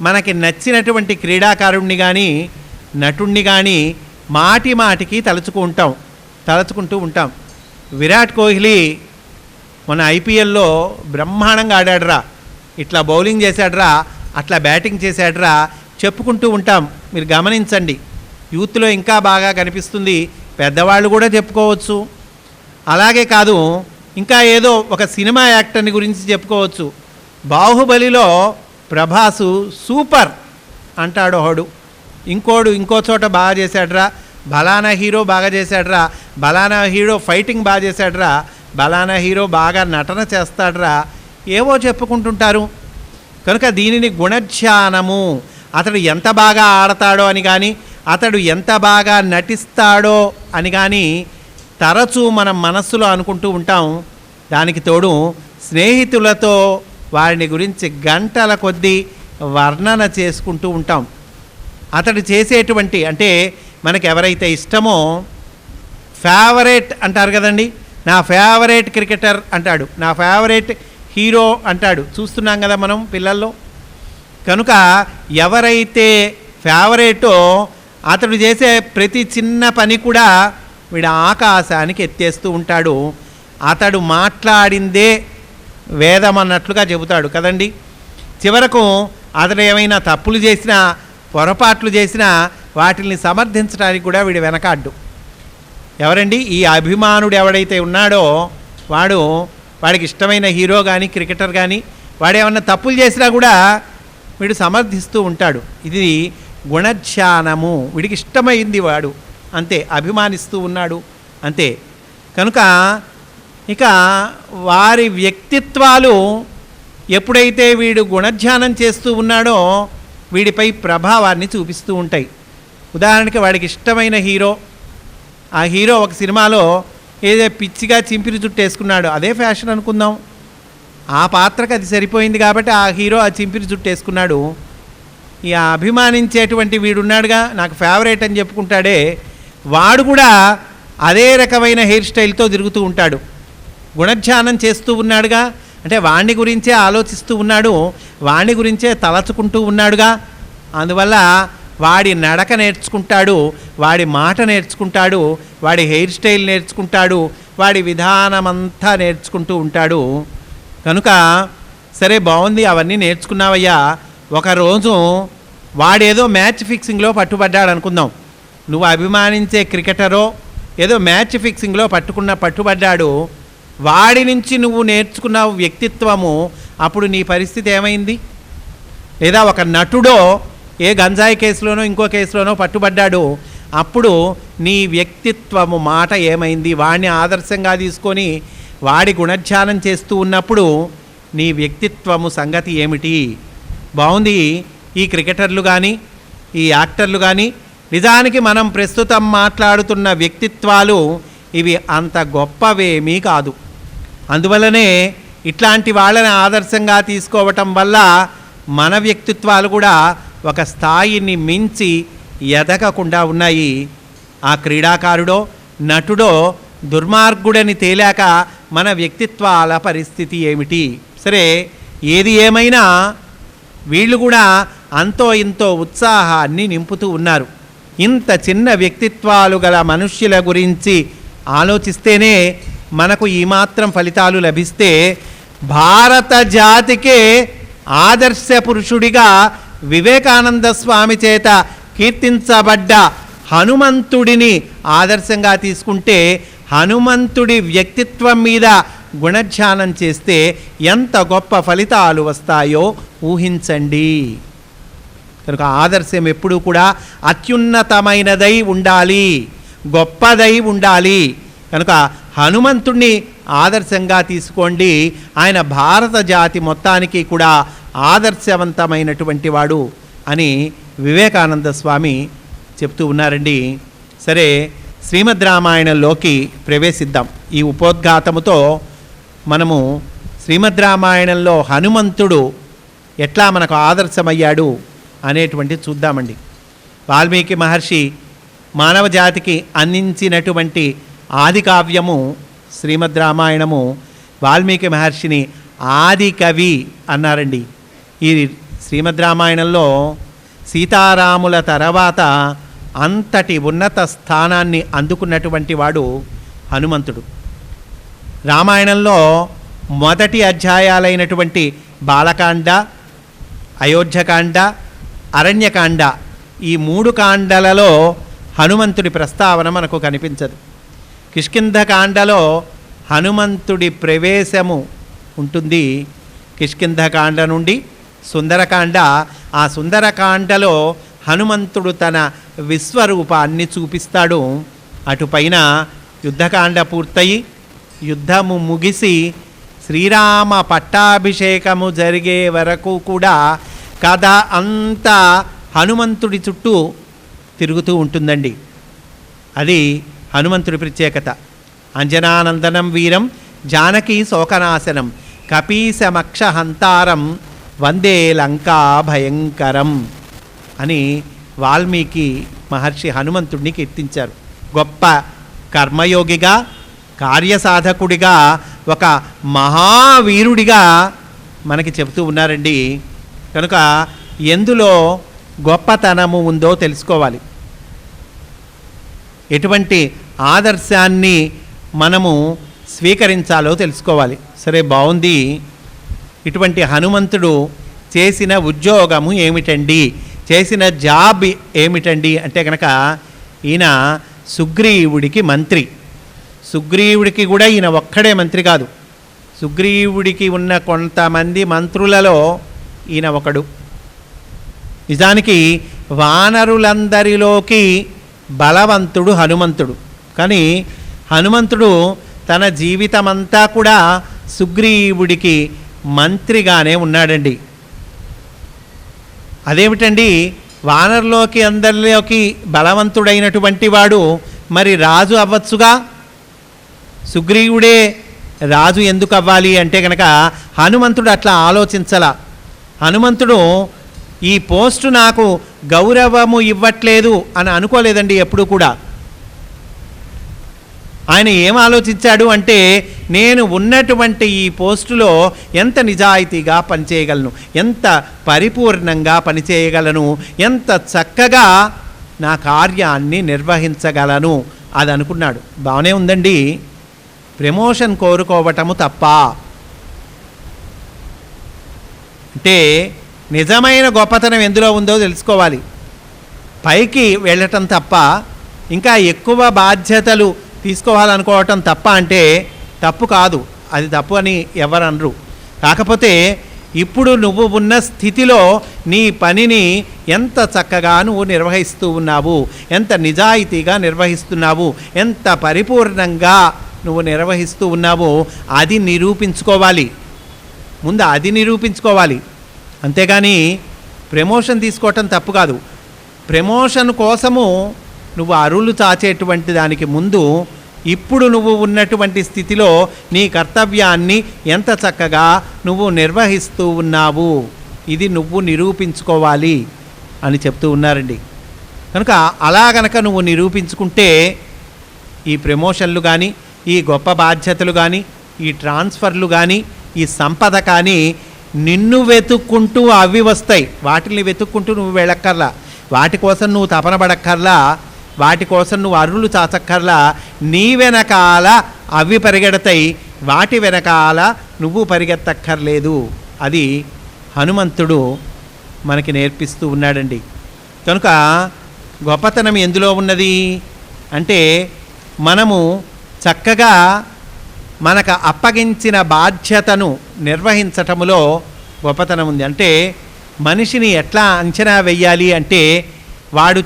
మనకి నచ్చినటువంటి క్రీడాకారుణ్ణి కానీ నటుణ్ణి కానీ మాటి మాటికి తలుచుకుంటూ ఉంటాం. విరాట్ కోహ్లీ మన ఐపీఎల్లో బ్రహ్మాండంగా ఆడాడురా, ఇట్లా బౌలింగ్ చేశాడురా, అట్లా బ్యాటింగ్ చేశాడురా చెప్పుకుంటూ ఉంటాం. మీరు గమనించండి, యూత్లో ఇంకా బాగా కనిపిస్తుంది, పెద్దవాళ్ళు కూడా చెప్పుకోవచ్చు. అలాగే కాదు, ఇంకా ఏదో ఒక సినిమా యాక్టర్ని గురించి చెప్పుకోవచ్చు. బాహుబలిలో ప్రభాసు సూపర్ అంటాడు ఒకడు, ఇంకోడు ఇంకో చోట బాగా చేశాడురా, బలానా హీరో బాగా చేశాడురా, బలానా హీరో ఫైటింగ్ బాగా చేశాడురా, బలానా హీరో బాగా నటన చేస్తాడురా, ఏవో చెప్పుకుంటుంటారు. కనుక దీనిని గుణధ్యానము, అతడు ఎంత బాగా ఆడతాడో అని కానీ, అతడు ఎంత బాగా నటిస్తాడో అని కానీ తరచూ మనం మనస్సులో అనుకుంటూ ఉంటాం. దానికి తోడు స్నేహితులతో వారిని గురించి గంటల కొద్దీ వర్ణన చేసుకుంటూ ఉంటాం. అతడు చేసేటువంటి, అంటే మనకు ఎవరైతే ఇష్టమో, ఫేవరెట్ అంటారు కదండి, నా ఫేవరెట్ క్రికెటర్ అంటాడు, నా ఫేవరెట్ హీరో అంటాడు, చూస్తున్నాం కదా మనం పిల్లల్లో. కనుక ఎవరైతే ఫేవరెటో అతడు చేసే ప్రతి చిన్న పని కూడా వీడు ఆకాశానికి ఎత్తేస్తూ ఉంటాడు. అతడు మాట్లాడిందే వేదం అన్నట్లుగా చెబుతాడు కదండి. చివరకు అతడు ఏమైనా తప్పులు చేసినా, పొరపాట్లు చేసినా వాటిని సమర్థించడానికి కూడా వీడు వెనకాడ్డు. ఎవరండి? ఈ అభిమానుడు ఎవడైతే ఉన్నాడో వాడికి ఇష్టమైన హీరో కానీ క్రికెటర్ కానీ వాడు ఏమన్నా తప్పులు చేసినా కూడా వీడు సమర్థిస్తూ ఉంటాడు. ఇది గుణధ్యానము. వీడికి ఇష్టమైంది వాడు అంతే, అభిమానిస్తూ ఉన్నాడు అంతే. కనుక ఇక వారి వ్యక్తిత్వాలు ఎప్పుడైతే వీడు గుణధ్యానం చేస్తూ ఉన్నాడో వీడిపై ప్రభావాన్ని చూపిస్తూ ఉంటాయి. ఉదాహరణకి వాడికి ఇష్టమైన హీరో, ఆ హీరో ఒక సినిమాలో ఏదో పిచ్చిగా చింపిరి జుట్టు వేసుకున్నాడు, అదే ఫ్యాషన్ అనుకుందాం, ఆ పాత్రకు అది సరిపోయింది కాబట్టి ఆ హీరో ఆ చింపిరి జుట్టు వేసుకున్నాడు. ఈ అభిమానించేటువంటి వీడున్నాడుగా, నాకు ఫేవరెట్ అని చెప్పుకుంటాడే, వాడు కూడా అదే రకమైన హెయిర్ స్టైల్తో తిరుగుతూ ఉంటాడు. గుణధ్యానం చేస్తూ ఉన్నాడుగా, అంటే వాణ్ణి గురించే ఆలోచిస్తూ ఉన్నాడు, వాణ్ణి గురించే తలచుకుంటూ ఉన్నాడుగా. అందువల్ల వాడి నడక నేర్చుకుంటాడు, వాడి మాట నేర్చుకుంటాడు, వాడి హెయిర్ స్టైల్ నేర్చుకుంటాడు, వాడి విధానమంతా నేర్చుకుంటూ ఉంటాడు. కనుక సరే బాగుంది, అవన్నీ నేర్చుకున్నావయ్యా. ఒకరోజు వాడేదో మ్యాచ్ ఫిక్సింగ్లో పట్టుబడ్డాడు అనుకుందాం. నువ్వు అభిమానించే క్రికెటరో ఏదో మ్యాచ్ ఫిక్సింగ్లో పట్టుబడ్డాడు. వాడి నుంచి నువ్వు నేర్చుకున్న వ్యక్తిత్వము, అప్పుడు నీ పరిస్థితి ఏమైంది? లేదా ఒక నటుడో ఏ గంజాయి కేసులోనో ఇంకో కేసులోనో పట్టుబడ్డాడు, అప్పుడు నీ వ్యక్తిత్వము మాట ఏమైంది? వాడిని ఆదర్శంగా తీసుకొని వాడి గుణధ్యానం చేస్తూ ఉన్నప్పుడు నీ వ్యక్తిత్వము సంగతి ఏమిటి? బాగుంది, ఈ క్రికెటర్లు కానీ ఈ యాక్టర్లు కానీ నిజానికి మనం ప్రస్తుతం మాట్లాడుతున్న వ్యక్తిత్వాలు ఇవి అంత గొప్పవేమీ కాదు. అందువల్లనే ఇట్లాంటి వాళ్ళని ఆదర్శంగా తీసుకోవటం వల్ల మన వ్యక్తిత్వాలు కూడా ఒక స్థాయిని మించి ఎదగకుండా ఉన్నాయి. ఆ క్రీడాకారుడో నటుడో దుర్మార్గుడని తేలాక మన వ్యక్తిత్వాల పరిస్థితి ఏమిటి? సరే, ఏది ఏమైనా వీళ్ళు కూడా అంతో ఇంతో ఉత్సాహాన్ని నింపుతూ ఉన్నారు. ఇంత చిన్న వ్యక్తిత్వాలు గల మనుష్యుల గురించి ఆలోచిస్తేనే మనకు ఈ మాత్రం ఫలితాలు లభిస్తే భారత జాతికే ఆదర్శ పురుషుడిగా వివేకానంద స్వామి చేత కీర్తించబడ్డ హనుమంతుడిని ఆదర్శంగా తీసుకుంటే హనుమంతుడి వ్యక్తిత్వం మీద గుణధ్యానం చేస్తే ఎంత గొప్ప ఫలితాలు వస్తాయో ఊహించండి. కనుక ఆదర్శం ఎప్పుడూ కూడా అత్యున్నతమైనదై ఉండాలి, గొప్పదై ఉండాలి. కనుక హనుమంతుణ్ణి ఆదర్శంగా తీసుకోండి. ఆయన భారత జాతి మొత్తానికి కూడా ఆదర్శవంతమైనటువంటి వాడు అని వివేకానంద స్వామి చెప్తూ ఉన్నారండి. సరే, శ్రీమద్ రామాయణంలోకి ప్రవేశిద్దాం. ఈ ఉపోద్ఘాతముతో మనము శ్రీమద్ రామాయణంలో హనుమంతుడు ఎట్లా మనకు ఆదర్శమయ్యాడు అనేటువంటి చూద్దామండి. వాల్మీకి మహర్షి మానవ జాతికి అందించినటువంటి ఆది కావ్యము శ్రీమద్ రామాయణము. వాల్మీకి మహర్షిని ఆది కవి అన్నారండి. ఈ శ్రీమద్ రామాయణంలో సీతారాముల తర్వాత అంతటి ఉన్నత స్థానాన్ని అందుకున్నటువంటి వాడు హనుమంతుడు. రామాయణంలో మొదటి అధ్యాయాలైనటువంటి బాలకాండ, అయోధ్యకాండ, అరణ్యకాండ, ఈ 3 కాండలలో హనుమంతుడి ప్రస్తావన మనకు కనిపించదు. కిష్కింధకాండలో హనుమంతుడి ప్రవేశము ఉంటుంది. కిష్కింధకాండ నుండి సుందరకాండ, ఆ సుందరకాండలో హనుమంతుడు తన విశ్వరూపాన్ని చూపిస్తాడు. అటుపైన యుద్ధకాండ పూర్తయి యుద్ధము ముగిసి శ్రీరామ పట్టాభిషేకము జరిగే వరకు కూడా కథ అంతా హనుమంతుడి చుట్టూ తిరుగుతూ ఉంటుందండి. అది హనుమంతుడి ప్రత్యేకత. అంజనానందనం వీరం జానకీ శోకనాశనం కపీశమక్షహంతారం వందే లంకా భయంకరం అని వాల్మీకి మహర్షి హనుమంతుడిని కీర్తించారు. గొప్ప కర్మయోగిగా, కార్యసాధకుడిగా, ఒక మహావీరుడిగా మనకి చెబుతూ ఉన్నారండి. కనుక ఎందులో గొప్పతనము ఉందో తెలుసుకోవాలి. ఎటువంటి ఆదర్శాన్ని మనము స్వీకరించాలో తెలుసుకోవాలి. సరే, బాగుంది. ఇటువంటి హనుమంతుడు చేసిన ఉద్యోగము ఏమిటండి, చేసిన జాబ్ ఏమిటండి అంటే కనుక ఈయన సుగ్రీవుడికి మంత్రి. సుగ్రీవుడికి కూడా ఈయన ఒక్కడే మంత్రి కాదు. సుగ్రీవుడికి ఉన్న కొంతమంది మంత్రులలో ఈయన ఒకడు. నిజానికి వానరులందరిలోకి బలవంతుడు హనుమంతుడు. కానీ హనుమంతుడు తన జీవితమంతా కూడా సుగ్రీవుడికి మంత్రిగానే ఉన్నాడండి. అదేమిటండి, వానరులోకి అందరిలోకి బలవంతుడైనటువంటి వాడు మరి రాజు అవ్వచ్చుగా. సుగ్రీవుడే రాజు ఎందుకు అవ్వాలి అంటే కనుక హనుమంతుడు అట్లా ఆలోచించాల. హనుమంతుడు ఈ పోస్టు నాకు గౌరవము ఇవ్వట్లేదు అని అనుకోలేదండి ఎప్పుడు కూడా. ఆయన ఏం ఆలోచించాడు అంటే నేను ఉన్నటువంటి ఈ పోస్టులో ఎంత నిజాయితీగా పనిచేయగలను, ఎంత పరిపూర్ణంగా పనిచేయగలను, ఎంత చక్కగా నా కార్యాన్ని నిర్వహించగలను అది అనుకున్నాడు. బాగానే ఉందండి. ప్రమోషన్ కోరుకోవటము తప్ప అంటే నిజమైన గొప్పతనం ఎందులో ఉందో తెలుసుకోవాలి. పైకి వెళ్ళటం తప్ప, ఇంకా ఎక్కువ బాధ్యతలు తీసుకోవాలనుకోవటం తప్ప అంటే తప్పు కాదు. అది తప్పు అని ఎవరనరు. కాకపోతే ఇప్పుడు నువ్వు ఉన్న స్థితిలో నీ పనిని ఎంత చక్కగా నువ్వు నిర్వహిస్తూ ఉన్నావు, ఎంత నిజాయితీగా నిర్వహిస్తున్నావు, ఎంత పరిపూర్ణంగా నువ్వు నిర్వహిస్తూ ఉన్నావో అది నిరూపించుకోవాలి. ముందు అది నిరూపించుకోవాలి. అంతేగాని ప్రమోషన్ తీసుకోవటం తప్పు కాదు. ప్రమోషన్ కోసము నువ్వు అరులు చాచేటువంటి దానికి ముందు ఇప్పుడు నువ్వు ఉన్నటువంటి స్థితిలో నీ కర్తవ్యాన్ని ఎంత చక్కగా నువ్వు నిర్వహిస్తూ ఉన్నావు ఇది నువ్వు నిరూపించుకోవాలి అని చెప్తూ ఉన్నారండి. కనుక అలా గనక నువ్వు నిరూపించుకుంటే ఈ ప్రమోషన్లు కానీ, ఈ గొప్ప బాధ్యతలు కానీ, ఈ ట్రాన్స్ఫర్లు కానీ, ఈ సంపద కానీ నిన్ను వెతుక్కుంటూ అవి వస్తాయి. వాటిని వెతుక్కుంటూ నువ్వు వెళ్ళక్కర్లా, వాటి కోసం నువ్వు తపన పడక్కర్లా, వాటి కోసం నువ్వు అర్రులు చాచక్కర్లా. నీ వెనకాల అవి పరిగెడతాయి, వాటి వెనకాల నువ్వు పరిగెత్తక్కర్లేదు. అది హనుమంతుడు మనకి నేర్పిస్తూ ఉన్నాడండి. కనుక గొప్పతనం ఎందులో ఉన్నది అంటే, మనము చక్కగా మనకు అప్పగించిన బాధ్యతను నిర్వహించటములో గొప్పతనం ఉంది. అంటే మనిషిని ఎట్లా అంచనా వెయ్యాలి అంటే, వాడు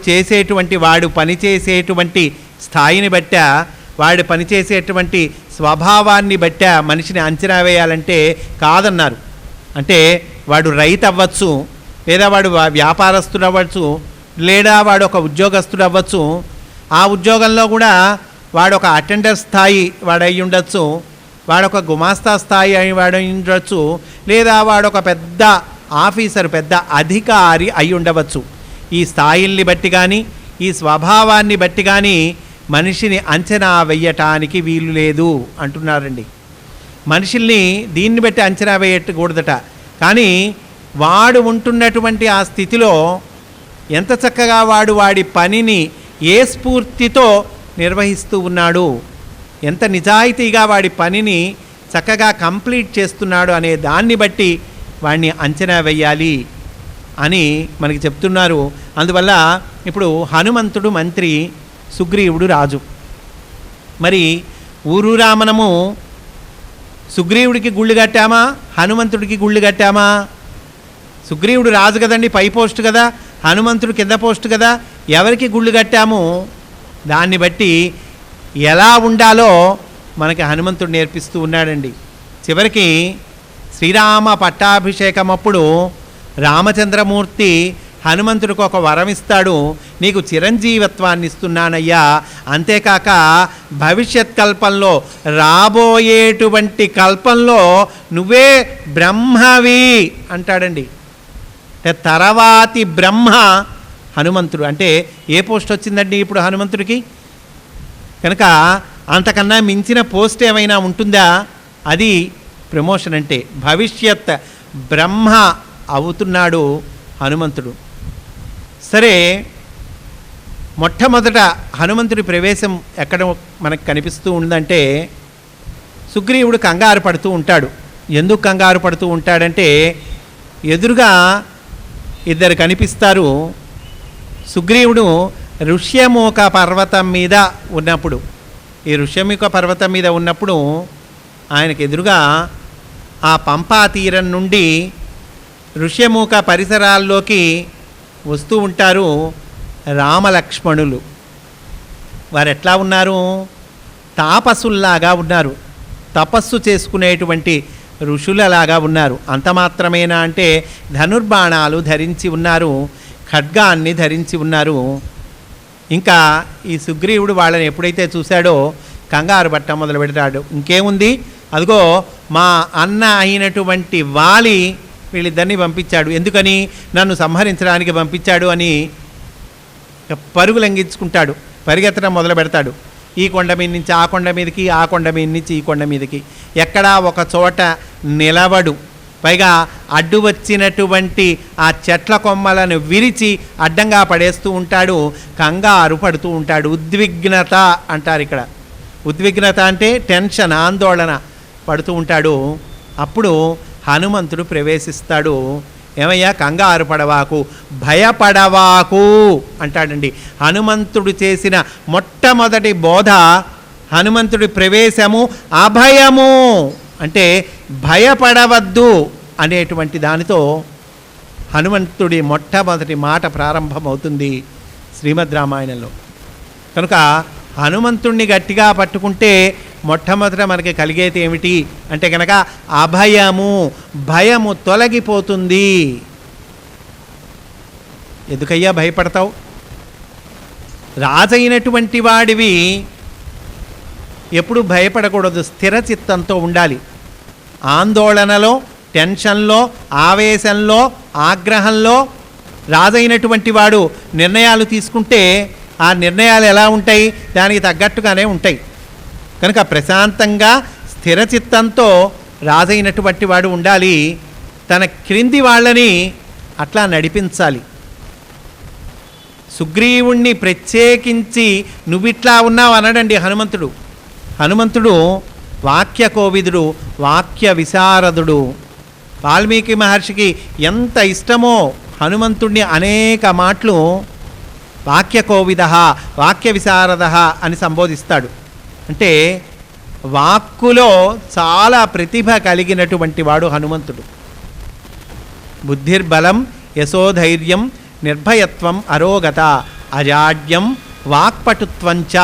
పనిచేసేటువంటి స్థాయిని బట్టా, వాడు పనిచేసేటువంటి స్వభావాన్ని బట్టా మనిషిని అంచనా వేయాలంటే కాదన్నారు. అంటే వాడు రైతు అవ్వచ్చు, లేదా వాడు వ్యాపారస్తుడు అవ్వచ్చు, లేదా వాడు ఒక ఉద్యోగస్తుడు అవ్వచ్చు. ఆ ఉద్యోగంలో కూడా వాడు ఒక అటెండర్ స్థాయి వాడు అయి ఉండొచ్చు, వాడొక గుమాస్తా స్థాయి అయి వాడు ఉండొచ్చు, లేదా వాడొక పెద్ద ఆఫీసర్, పెద్ద అధికారి అయి ఉండవచ్చు. ఈ స్థాయిల్ని బట్టి కానీ, ఈ స్వభావాన్ని బట్టి కానీ మనిషిని అంచనా వెయ్యటానికి వీలు లేదు అంటున్నారండి. మనుషుల్ని దీన్ని బట్టి అంచనా వేయకూడదట. కానీ వాడు ఉంటున్నటువంటి ఆ స్థితిలో ఎంత చక్కగా వాడి పనిని ఏ స్ఫూర్తితో నిర్వహిస్తూ ఉన్నాడు, ఎంత నిజాయితీగా వాడి పనిని చక్కగా కంప్లీట్ చేస్తున్నాడు అనే దాన్ని బట్టి వాడిని అంచనా వేయాలి అని మనకి చెప్తున్నారు. అందువల్ల ఇప్పుడు హనుమంతుడు మంత్రి, సుగ్రీవుడు రాజు. మరి ఊరూరా మనము సుగ్రీవుడికి గుళ్ళు కట్టామా, హనుమంతుడికి గుళ్ళు కట్టామా? సుగ్రీవుడు రాజు కదండి, పై పోస్టు కదా, హనుమంతుడు కింద పోస్టు కదా. ఎవరికి గుళ్ళు కట్టాము దాన్ని బట్టి ఎలా ఉండాలో మనకి హనుమంతుడు నేర్పిస్తూ ఉన్నాడండి. చివరికి శ్రీరామ పట్టాభిషేకం అప్పుడు రామచంద్రమూర్తి హనుమంతుడికి ఒక వరం ఇస్తాడు, నీకు చిరంజీవత్వాన్ని ఇస్తున్నానయ్యా, అంతేకాక భవిష్యత్ కల్పంలో, రాబోయేటువంటి కల్పంలో నువ్వే బ్రహ్మవి అంటాడండి. తర్వాతి బ్రహ్మ హనుమంతుడు. అంటే ఏ పోస్ట్ వచ్చిందండి ఇప్పుడు హనుమంతుడికి? కనుక అంతకన్నా మించిన పోస్ట్ ఏమైనా ఉంటుందా? అది ప్రమోషన్. అంటే భవిష్యత్ బ్రహ్మ అవుతున్నాడు హనుమంతుడు. సరే, మొట్టమొదట హనుమంతుడి ప్రవేశం ఎక్కడ మనకు కనిపిస్తూ ఉందంటే, సుగ్రీవుడు కంగారు పడుతూ ఉంటాడు. ఎందుకు కంగారు పడుతూ ఉంటాడంటే, ఎదురుగా ఇద్దరు కనిపిస్తారు. సుగ్రీవుడు ఋష్యమూక పర్వతం మీద ఉన్నప్పుడు, ఈ ఋష్యమూక పర్వతం మీద ఉన్నప్పుడు ఆయనకు ఎదురుగా ఆ పంపా తీరం నుండి ఋష్యమూక పరిసరాల్లోకి వస్తూ ఉంటారు రామలక్ష్మణులు. వారు ఎట్లా ఉన్నారు? తాపసుల్లాగా ఉన్నారు, తపస్సు చేసుకునేటువంటి ఋషులలాగా ఉన్నారు. అంత మాత్రమేనా అంటే ధనుర్బాణాలు ధరించి ఉన్నారు, ఖడ్గాన్ని ధరించి ఉన్నారు. ఇంకా ఈ సుగ్రీవుడు వాళ్ళని ఎప్పుడైతే చూశాడో కంగారు పట్ట మొదలు పెడతాడు. ఇంకేముంది, అదిగో మా అన్న అయినటువంటి వాలి వీళ్ళిద్దరిని పంపించాడు, ఎందుకని నన్ను సంహరించడానికి పంపించాడు అని పరుగులంఘించుకుంటాడు, పరిగెత్తడం మొదలు పెడతాడు. ఈ కొండ మీద నుంచి ఆ కొండ మీదకి, ఆ కొండ మీద నుంచి ఈ కొండ మీదకి, ఎక్కడా ఒక చోట నిలబడు. పైగా అడ్డు వచ్చినటువంటి ఆ చెట్ల కొమ్మలను విరిచి అడ్డంగా పడేస్తూ ఉంటాడు, కంగారు పడుతూ ఉంటాడు. ఉద్విగ్నత అంటారు ఇక్కడ. ఉద్విగ్నత అంటే టెన్షన్, ఆందోళన పడుతూ ఉంటాడు. అప్పుడు హనుమంతుడు ప్రవేశిస్తాడు. ఏమయ్యా, కంగారు పడవాకు, భయపడవాకు అంటాడండి. హనుమంతుడు చేసిన మొట్టమొదటి బోధ, హనుమంతుడి ప్రవేశము అభయము, అంటే భయపడవద్దు అనేటువంటి దానితో హనుమంతుడి మొట్టమొదటి మాట ప్రారంభమవుతుంది శ్రీమద్ రామాయణంలో. కనుక హనుమంతుణ్ణి గట్టిగా పట్టుకుంటే మొట్టమొదట మనకి కలిగేది ఏమిటి అంటే కనుక అభయము, భయము తొలగిపోతుంది. ఎందుకయ్యా భయపడతావు? రాజైనటువంటి వాడివి ఎప్పుడు భయపడకూడదు, స్థిర చిత్తంతో ఉండాలి. ఆందోళనలో, టెన్షన్లో, ఆవేశంలో, ఆగ్రహంలో రాజైనటువంటి వాడు నిర్ణయాలు తీసుకుంటే ఆ నిర్ణయాలు ఎలా ఉంటాయి? దానికి తగ్గట్టుగానే ఉంటాయి. కనుక ప్రశాంతంగా స్థిరచిత్తంతో రాజైనటువంటి వాడు ఉండాలి. తన క్రింది వాళ్ళని అట్లా నడిపించాలి. సుగ్రీవుణ్ణి ప్రత్యేకించి నువ్విట్లా ఉన్నావు అనడండి హనుమంతుడు. హనుమంతుడు వాక్య కోవిదుడు, వాక్య విశారదుడు. వాల్మీకి మహర్షికి ఎంత ఇష్టమో హనుమంతుడిని అనేక మాటలు వాక్యకోవిద వాక్య విశారద అని సంబోధిస్తాడు. అంటే వాక్కులో చాలా ప్రతిభ కలిగినటువంటి వాడు హనుమంతుడు. బుద్ధిర్బలం యశోధైర్యం నిర్భయత్వం అరోగత అజాడ్యం వాక్పటుత్వంచ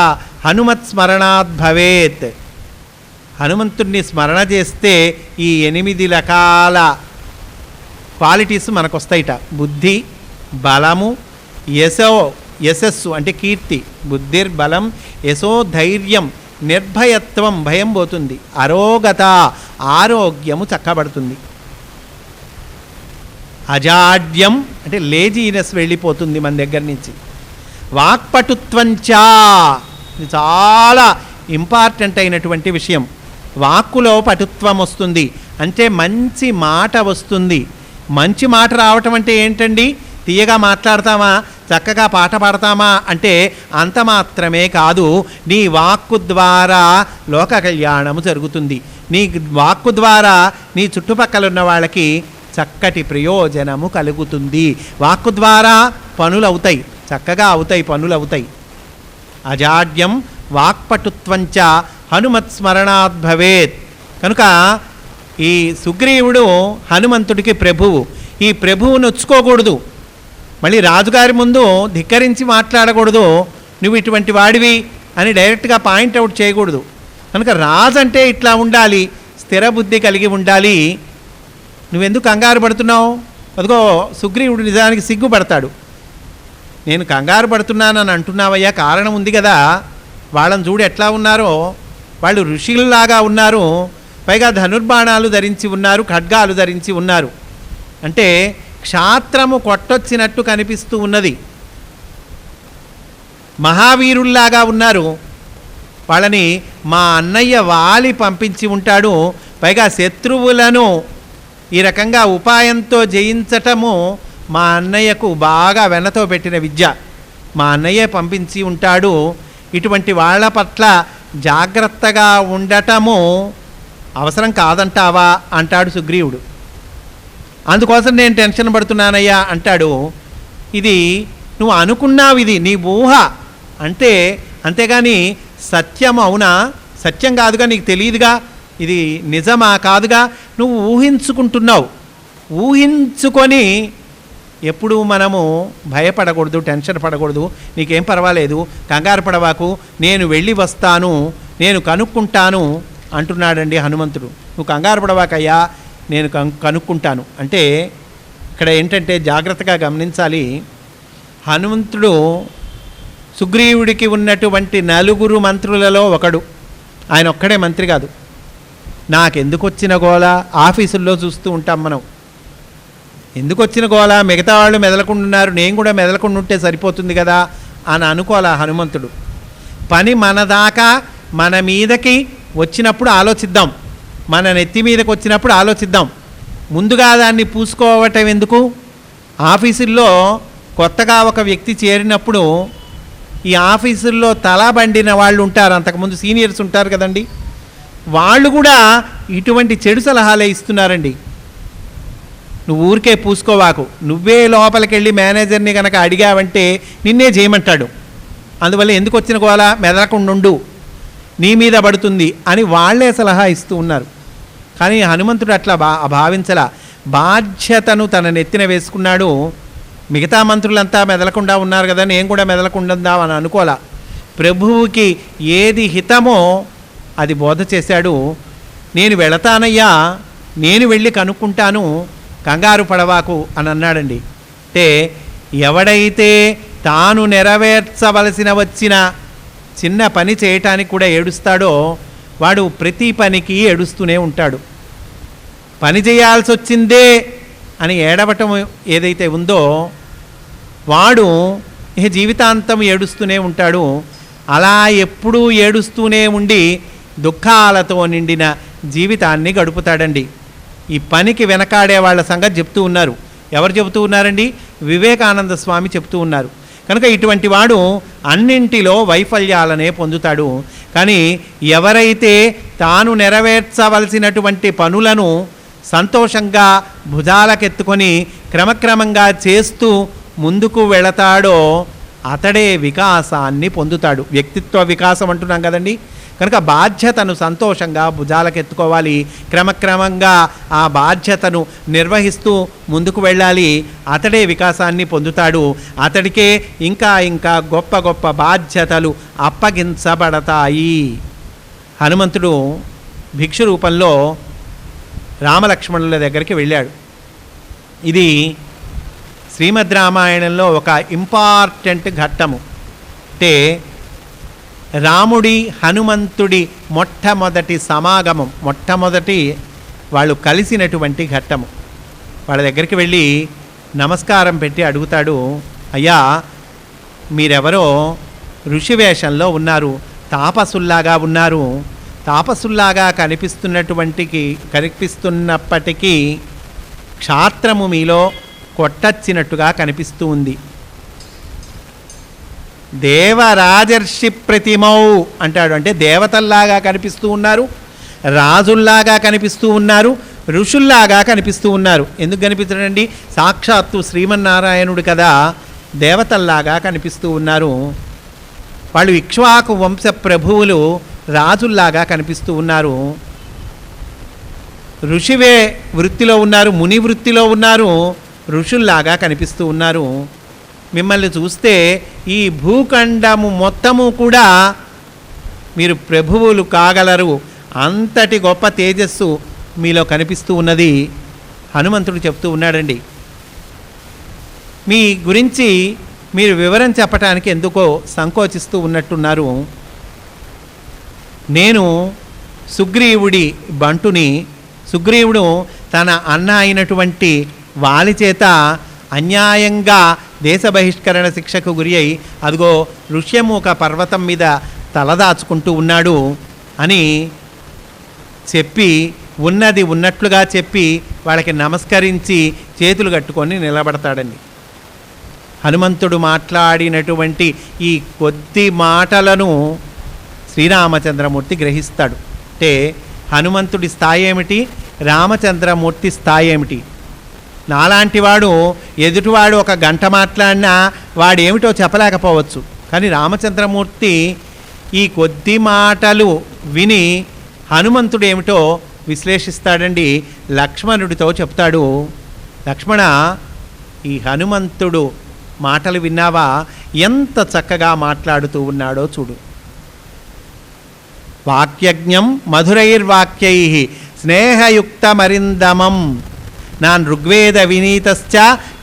హనుమత్స్మరణాద్ భవేత్. హనుమంతుడిని స్మరణ చేస్తే ఈ 8 రకాల క్వాలిటీస్ మనకు వస్తాయిట. బుద్ధి, బలము, యశస్సు అంటే కీర్తి, బుద్ధిర్బలం యశోధైర్యం నిర్భయత్వం భయం పోతుంది, అరోగత ఆరోగ్యము చక్కబడుతుంది, అజాడ్యం అంటే లేజీనెస్ వెళ్ళిపోతుంది మన దగ్గర నుంచి, వాక్పటుత్వంచా ఇది చాలా ఇంపార్టెంట్ అయినటువంటి విషయం. వాక్కులో పటుత్వం వస్తుంది అంటే మంచి మాట వస్తుంది. మంచి మాట రావటం అంటే ఏంటండి? తీయగా మాట్లాడతామా, చక్కగా పాట పాడతామా అంటే అంత మాత్రమే కాదు. నీ వాక్కు ద్వారా లోక కళ్యాణము జరుగుతుంది. నీ వాక్కు ద్వారా నీ చుట్టుపక్కల ఉన్న వాళ్ళకి చక్కటి ప్రయోజనము కలుగుతుంది. వాక్కు ద్వారా పనులు అవుతాయి, చక్కగా అవుతాయి, పనులు అవుతాయి. అజాడ్యం వాక్పటుత్వంచ హనుమత్స్మరణాద్ భవేత్. కనుక ఈ సుగ్రీవుడు హనుమంతుడికి ప్రభువు. ఈ ప్రభువు నొచ్చుకోకూడదు, మళ్ళీ రాజుగారి ముందు ధిక్కరించి మాట్లాడకూడదు, నువ్వు ఇటువంటి వాడివి అని డైరెక్ట్గా పాయింట్అవుట్ చేయకూడదు. కనుక రాజు అంటే ఇట్లా ఉండాలి, స్థిర బుద్ధి కలిగి ఉండాలి. నువ్వెందుకు కంగారు పడుతున్నావు? అదిగో సుగ్రీవుడు నిజానికి సిగ్గుపడతాడు. నేను కంగారు పడుతున్నానని అంటున్నావయ్యా, కారణం ఉంది కదా. వాళ్ళని చూడు ఎట్లా ఉన్నారో, వాళ్ళు ఋషుల్లాగా ఉన్నారు, పైగా ధనుర్బాణాలు ధరించి ఉన్నారు, ఖడ్గాలు ధరించి ఉన్నారు. అంటే క్షాత్రము కొట్టొచ్చినట్టు కనిపిస్తూ ఉన్నది. మహావీరుల్లాగా ఉన్నారు. వాళ్ళని మా అన్నయ్య వాలి పంపించి ఉంటాడు. పైగా శత్రువులను ఈ రకంగా ఉపాయంతో జయించటము మా అన్నయ్యకు బాగా వెనతో పెట్టిన విద్య. మా అన్నయ్య పంపించి ఉంటాడు. ఇటువంటి వాళ్ళ పట్ల జాగ్రత్తగా ఉండటము అవసరం కాదంటావా అంటాడు సుగ్రీవుడు. అందుకోసం నేను టెన్షన్ పడుతున్నానయ్యా అంటాడు. ఇది నువ్వు అనుకున్నావు, ఇది నీ ఊహ అంటే, అంతేగాని సత్యం అవునా? సత్యం కాదుగా, నీకు తెలియదుగా, ఇది నిజమా కాదుగా, నువ్వు ఊహించుకుంటున్నావు. ఊహించుకొని ఎప్పుడు మనము భయపడకూడదు, టెన్షన్ పడకూడదు. నీకేం పర్వాలేదు, కంగారు పడవాకు, నేను వెళ్ళి వస్తాను, నేను కనుక్కుంటాను అంటున్నాడండి హనుమంతుడు. నువ్వు కంగారు పడవాకయ్యా, నేను కనుక్కుంటాను అంటే ఇక్కడ ఏంటంటే జాగ్రత్తగా గమనించాలి. హనుమంతుడు సుగ్రీవుడికి ఉన్నటువంటి 4 మంత్రులలో ఒకడు. ఆయన ఒక్కడే మంత్రి కాదు. నాకెందుకు వచ్చిన గోల ఆఫీసుల్లో చూస్తూ ఉంటాం మనం. ఎందుకు వచ్చిన గోల, మిగతా వాళ్ళు మెదలకుంటున్నారు, నేను కూడా మెదలకుండా ఉంటే సరిపోతుంది కదా అని అనుకోవాలా హనుమంతుడు. పని మన దాకా మన మీదకి వచ్చినప్పుడు ఆలోచిద్దాం, మన నెత్తి మీదకి వచ్చినప్పుడు ఆలోచిద్దాం. ముందుగా దాన్ని పూసుకోవటం ఎందుకు? ఆఫీసుల్లో కొత్తగా ఒక వ్యక్తి చేరినప్పుడు ఈ ఆఫీసుల్లో తల బండిన వాళ్ళు ఉంటారు, అంతకుముందు సీనియర్స్ ఉంటారు కదండి, వాళ్ళు కూడా ఇటువంటి చెడు సలహాలే ఇస్తున్నారండి. నువ్వు ఊరికే పూసుకోవాకు, నువ్వే లోపలికి వెళ్ళి మేనేజర్ని కనుక అడిగావంటే నిన్నే చేయమంటాడు. అందువల్ల ఎందుకు వచ్చిన గోల, మెదలకుండు, నీ మీద పడుతుంది అని వాళ్లే సలహా ఇస్తూ ఉన్నారు. కానీ హనుమంతుడు అట్లా భావించలా. బాధ్యతను తన నెత్తిన వేసుకున్నాడు. మిగతా మంత్రులంతా మెదలకుండా ఉన్నారు కదా, నేను కూడా మెదలకుండా అని అనుకోలా. ప్రభువుకి ఏది హితమో అది బోధ చేశాడు. నేను వెళతానయ్యా, నేను వెళ్ళి కనుక్కుంటాను, కంగారు పడవాకు అని అన్నాడండి. అంటే ఎవడైతే తాను నెరవేర్చవలసిన వచ్చిన చిన్న పని చేయటానికి కూడా ఏడుస్తాడో వాడు ప్రతి పనికి ఏడుస్తూనే ఉంటాడు. పని చేయాల్సి వచ్చిందే అని ఏడవటం ఏదైతే ఉందో వాడు జీవితాంతం ఏడుస్తూనే ఉంటాడు. అలా ఎప్పుడూ ఏడుస్తూనే ఉండి దుఃఖాలతో నిండిన జీవితాన్ని గడుపుతాడండి. ఈ పనికి వెనకాడే వాళ్ళ సంగతి చెప్తూ ఉన్నారు. ఎవరు చెబుతూ ఉన్నారండి? వివేకానంద స్వామి చెప్తూ ఉన్నారు. కనుక ఇటువంటి వాడు అన్నింటిలో వైఫల్యాలనే పొందుతాడు. కానీ ఎవరైతే తాను నెరవేర్చవలసినటువంటి పనులను సంతోషంగా భుజాలకెత్తుకొని క్రమక్రమంగా చేస్తూ ముందుకు వెళతాడో అతడే వికాసాన్ని పొందుతాడు. వ్యక్తిత్వ వికాసం అంటున్నాం కదండి. కనుక బాధ్యతను సంతోషంగా భుజాలకెత్తుకోవాలి, క్రమక్రమంగా ఆ బాధ్యతను నిర్వహిస్తూ ముందుకు వెళ్ళాలి. అతడే వికాసాన్ని పొందుతాడు. అతడికే ఇంకా ఇంకా గొప్ప గొప్ప బాధ్యతలు అప్పగించబడతాయి. హనుమంతుడు భిక్షు రూపంలో రామలక్ష్మణుల దగ్గరికి వెళ్ళాడు. ఇది శ్రీమద్ రామాయణంలో ఒక ఇంపార్టెంట్ ఘట్టము. అంటే రాముడి హనుమంతుడి మొట్టమొదటి సమాగమం, మొట్టమొదటి వాళ్ళు కలిసినటువంటి ఘట్టము. వాళ్ళ దగ్గరికి వెళ్ళి నమస్కారం పెట్టి అడుగుతాడు, అయ్యా మీరెవరో ఋషివేషంలో ఉన్నారు, తాపసుల్లాగా ఉన్నారు. తాపసుల్లాగా కనిపిస్తున్నప్పటికీ క్షాత్రము మీలో కొట్టచ్చినట్టుగా కనిపిస్తూ ఉంది. దేవరాజర్షి ప్రతిమౌ అంటాడు. అంటే దేవతల్లాగా కనిపిస్తూ ఉన్నారు, రాజుల్లాగా కనిపిస్తూ ఉన్నారు, ఋషుల్లాగా కనిపిస్తూ ఉన్నారు. ఎందుకు కనిపిస్తాడండి? సాక్షాత్తు శ్రీమన్నారాయణుడు కదా, దేవతల్లాగా కనిపిస్తూ ఉన్నారు. వాళ్ళు ఇక్ష్వాకు వంశ ప్రభువులు రాజుల్లాగా కనిపిస్తూ ఉన్నారు. ఋషివే వృత్తిలో ఉన్నారు, ముని వృత్తిలో ఉన్నారు, ఋషుల్లాగా కనిపిస్తూ ఉన్నారు. మిమ్మల్ని చూస్తే ఈ భూఖండము మొత్తము కూడా మీరు ప్రభువులు కాగలరు, అంతటి గొప్ప తేజస్సు మీలో కనిపిస్తూ ఉన్నది. హనుమంతుడు చెప్తూ ఉన్నాడండి. మీ గురించి మీరు వివరం చెప్పటానికి ఎందుకో సంకోచిస్తూ ఉన్నట్టున్నారు. నేను సుగ్రీవుడి బంటుని. సుగ్రీవుడు తన అన్న అయినటువంటి వాలి చేత అన్యాయంగా దేశ బహిష్కరణ శిక్షకు గురి అయి అదిగో ఋష్యమూక పర్వతం మీద తలదాచుకుంటూ ఉన్నాడు అని చెప్పి, ఉన్నది ఉన్నట్లుగా చెప్పి వాళ్ళకి నమస్కరించి చేతులు కట్టుకొని నిలబడతాడండి. హనుమంతుడు మాట్లాడినటువంటి ఈ కొద్ది మాటలను శ్రీరామచంద్రమూర్తి గ్రహిస్తాడు. అంటే హనుమంతుడి స్థాయి ఏమిటి, రామచంద్రమూర్తి స్థాయి ఏమిటి? నాలాంటి వాడు ఎదుటివాడు ఒక గంట మాట్లాడినా వాడేమిటో చెప్పలేకపోవచ్చు. కానీ రామచంద్రమూర్తి ఈ కొద్ది మాటలు విని హనుమంతుడు ఏమిటో విశ్లేషిస్తాడండి. లక్ష్మణుడితో చెప్తాడు, లక్ష్మణ ఈ హనుమంతుడు మాటలు విన్నావా? ఎంత చక్కగా మాట్లాడుతూ ఉన్నాడో చూడు. వాక్యజ్ఞం మధురైర్వాక్యై స్నేహయుక్తమరిందమం నా ఋగ్వేద వినీతశ్చ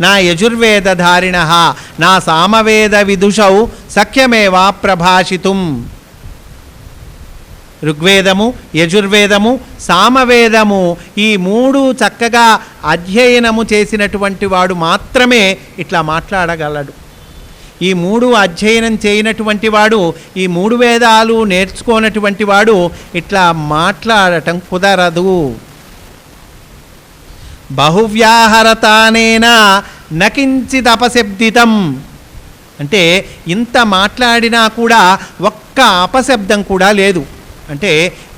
నా యజుర్వేదధారిణ నా సామవేద విదుషౌ సఖ్యమేవా ప్రభాషితుం. ఋగ్వేదము, యజుర్వేదము, సామవేదము ఈ మూడు చక్కగా అధ్యయనము చేసినటువంటి వాడు మాత్రమే ఇట్లా మాట్లాడగలడు. ఈ మూడు అధ్యయనం చేయనటువంటి వాడు, ఈ మూడు వేదాలు నేర్చుకోనటువంటి వాడు ఇట్లా మాట్లాడటం కుదరదు. బహువ్యాహరతానేన నకించిద్ అపశబ్దితం. అంటే ఇంత మాట్లాడినా కూడా ఒక్క అపశబ్దం కూడా లేదు. అంటే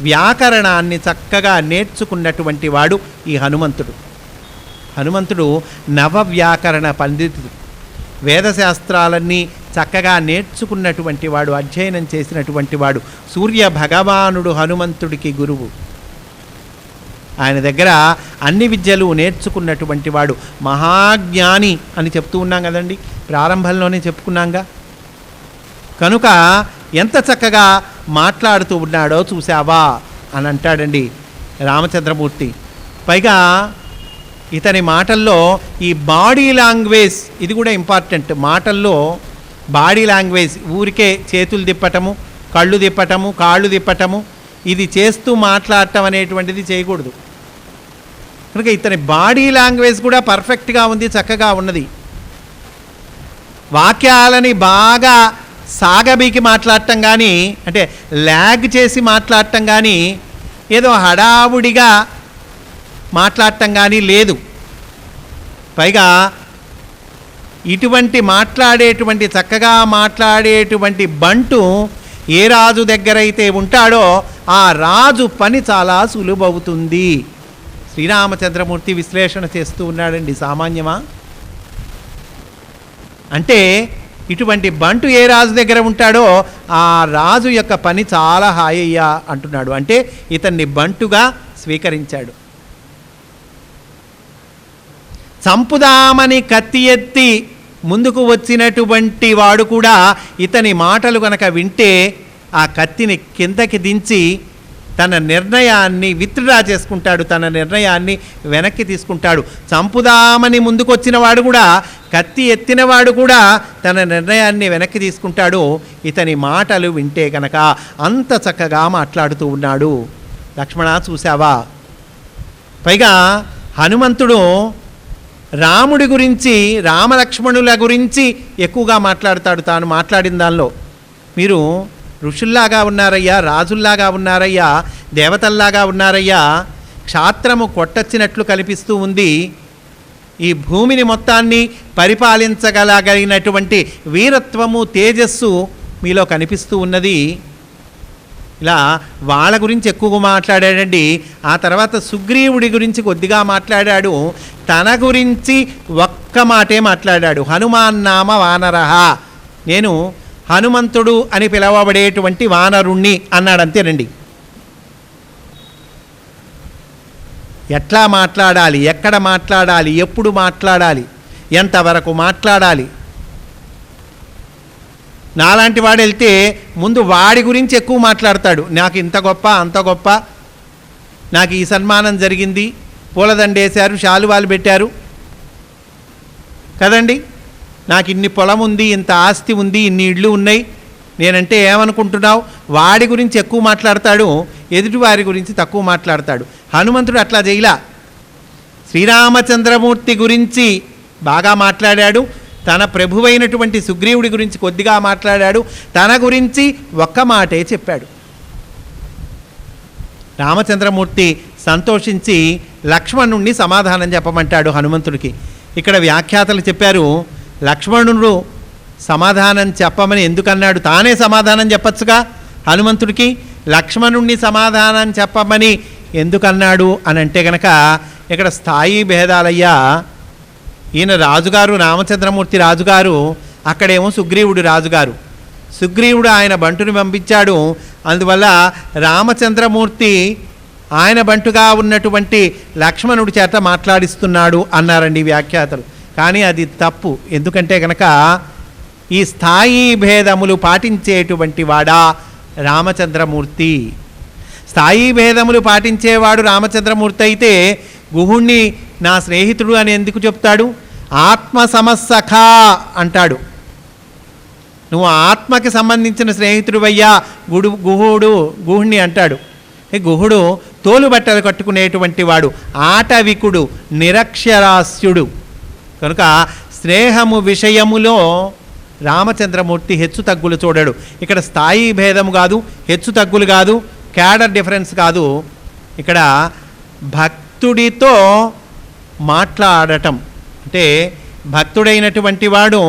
వ్యాకరణాన్ని చక్కగా నేర్చుకున్నటువంటి వాడు ఈ హనుమంతుడు. హనుమంతుడు నవవ్యాకరణ పండితుడు. వేదశాస్త్రాలన్నీ చక్కగా నేర్చుకున్నటువంటి వాడు, అధ్యయనం చేసినటువంటి వాడు. సూర్య భగవానుడు హనుమంతుడికి గురువు. ఆయన దగ్గర అన్ని విద్యలు నేర్చుకున్నటువంటి వాడు, మహాజ్ఞాని అని చెప్తూ ఉన్నాం కదండి, ప్రారంభంలోనే చెప్పుకున్నాంగా. కనుక ఎంత చక్కగా మాట్లాడుతూ ఉన్నాడో చూసావా అని అంటాడండి రామచంద్రమూర్తి. పైగా ఇతని మాటల్లో ఈ బాడీ లాంగ్వేజ్ ఇది కూడా ఇంపార్టెంట్. మాటల్లో బాడీ లాంగ్వేజ్, ఊరికే చేతులు తిప్పటము, కళ్ళు తిప్పటము, కాళ్ళు తిప్పటము, ఇది చేస్తూ మాట్లాడటం అనేటువంటిది చేయకూడదు. కనుక ఇతని బాడీ లాంగ్వేజ్ కూడా పర్ఫెక్ట్గా ఉంది, చక్కగా ఉన్నది. వాక్యాలని బాగా సాగబీకి మాట్లాడటం కానీ, అంటే ల్యాగ్ చేసి మాట్లాడటం కానీ, ఏదో హడావుడిగా మాట్లాడటం కానీ లేదు. పైగా ఇటువంటి మాట్లాడేటువంటి చక్కగా మాట్లాడేటువంటి బంటు ఏ రాజు దగ్గరైతే ఉంటాడో ఆ రాజు పని చాలా సులువవుతుంది. శ్రీరామచంద్రమూర్తి విశ్లేషణ చేస్తూ ఉన్నాడండి. సామాన్యమా? అంటే ఇటువంటి బంటు ఏ రాజు దగ్గర ఉంటాడో ఆ రాజు యొక్క పని చాలా హాయయ్యా అంటున్నాడు. అంటే ఇతన్ని బంటుగా స్వీకరించాడు. చంపుదామని కత్తి ఎత్తి ముందుకు వచ్చినటువంటి వాడు కూడా ఇతని మాటలు కనుక వింటే ఆ కత్తిని కిందకి దించి తన నిర్ణయాన్ని విత్డ్రా చేసుకుంటాడు, తన నిర్ణయాన్ని వెనక్కి తీసుకుంటాడు. చంపుదామని ముందుకు వచ్చిన వాడు కూడా, కత్తి ఎత్తినవాడు కూడా తన నిర్ణయాన్ని వెనక్కి తీసుకుంటాడు ఇతని మాటలు వింటే కనుక. అంత చక్కగా మాట్లాడుతూ ఉన్నాడు. లక్ష్మణ చూసావా? పైగా హనుమంతుడు రాముడి గురించి, రామలక్ష్మణుల గురించి ఎక్కువగా మాట్లాడతాడు. తాను మాట్లాడిన దానిలో మీరు ఋషుల్లాగా ఉన్నారయ్యా, రాజుల్లాగా ఉన్నారయ్యా, దేవతల్లాగా ఉన్నారయ్యా, క్షాత్రము కొట్టొచ్చినట్లు కనిపిస్తూ ఉంది, ఈ భూమిని మొత్తాన్ని పరిపాలించగలిగినటువంటి వీరత్వము, తేజస్సు మీలో కనిపిస్తూ ఉన్నది. ఇలా వాళ్ళ గురించి ఎక్కువగా మాట్లాడాడండి. ఆ తర్వాత సుగ్రీవుడి గురించి కొద్దిగా మాట్లాడాడు. తన గురించి ఒక్క మాటే మాట్లాడాడు. హనుమాన్ నామ వానరః, నేను హనుమంతుడు అని పిలవబడేటువంటి వానరుణ్ణి అన్నాడు. అంతేనండి. ఎట్లా మాట్లాడాలి, ఎక్కడ మాట్లాడాలి, ఎప్పుడు మాట్లాడాలి, ఎంతవరకు మాట్లాడాలి. నాలాంటి వాడు వెళ్తే ముందు వాడి గురించి ఎక్కువ మాట్లాడతాడు. నాకు ఇంత గొప్ప, అంత గొప్ప, నాకు ఈ సన్మానం జరిగింది, పూలదండేశారు, శాలువాలు పెట్టారు కదండి, నాకు ఇన్ని పొలం ఉంది, ఇంత ఆస్తి ఉంది, ఇన్ని ఇళ్ళు ఉన్నాయి, నేనంటే ఏమనుకుంటున్నావు. వాడి గురించి ఎక్కువ మాట్లాడతాడు, ఎదుటి వారి గురించి తక్కువ మాట్లాడతాడు. హనుమంతుడు అట్లా చేయలా. శ్రీరామచంద్రమూర్తి గురించి బాగా మాట్లాడాడు, తన ప్రభువైనటువంటి సుగ్రీవుడి గురించి కొద్దిగా మాట్లాడాడు, తన గురించి ఒక్క మాటే చెప్పాడు. రామచంద్రమూర్తి సంతోషించి లక్ష్మణుణ్ణి సమాధానం చెప్పమంటాడు హనుమంతుడికి. ఇక్కడ వ్యాఖ్యాతలు చెప్పారు, లక్ష్మణుడు సమాధానం చెప్పమని ఎందుకన్నాడు? తానే సమాధానం చెప్పచ్చుగా హనుమంతుడికి. లక్ష్మణుణ్ణి సమాధానం చెప్పమని ఎందుకన్నాడు అని అంటే కనుక ఇక్కడ స్థాయి భేదాలయ్యా. ఈయన రాజుగారు, రామచంద్రమూర్తి రాజుగారు, అక్కడేమో సుగ్రీవుడు రాజుగారు. సుగ్రీవుడు ఆయన బంటుని పంపించాడు, అందువల్ల రామచంద్రమూర్తి ఆయన బంటుగా ఉన్నటువంటి లక్ష్మణుడి చేత మాట్లాడిస్తున్నాడు అన్నారండి వ్యాఖ్యాతలు. కానీ అది తప్పు. ఎందుకంటే కనుక ఈ స్థాయి భేదములు పాటించేటువంటి వాడా రామచంద్రమూర్తి. స్థాయి భేదములు పాటించేవాడు రామచంద్రమూర్తి అయితే గుహుణ్ణి నా స్నేహితుడు అని ఎందుకు చెప్తాడు? ఆత్మ సమస్సఖా అంటాడు. నువ్వు ఆత్మకి సంబంధించిన స్నేహితుడువయ్యా గుహుణ్ణి అంటాడు. గుహుడు తోలు బట్టలు కట్టుకునేటువంటి వాడు, ఆటవికుడు, నిరక్షరాస్యుడు. కనుక స్నేహము విషయములో రామచంద్రమూర్తి హెచ్చు తగ్గులు చూడడు. ఇక్కడ స్థాయి భేదము కాదు, హెచ్చు తగ్గులు కాదు, క్యాడర్ డిఫరెన్స్ కాదు. ఇక్కడ భక్తుడితో మాట్లాడటం అంటే భక్తుడైనటువంటి వాడు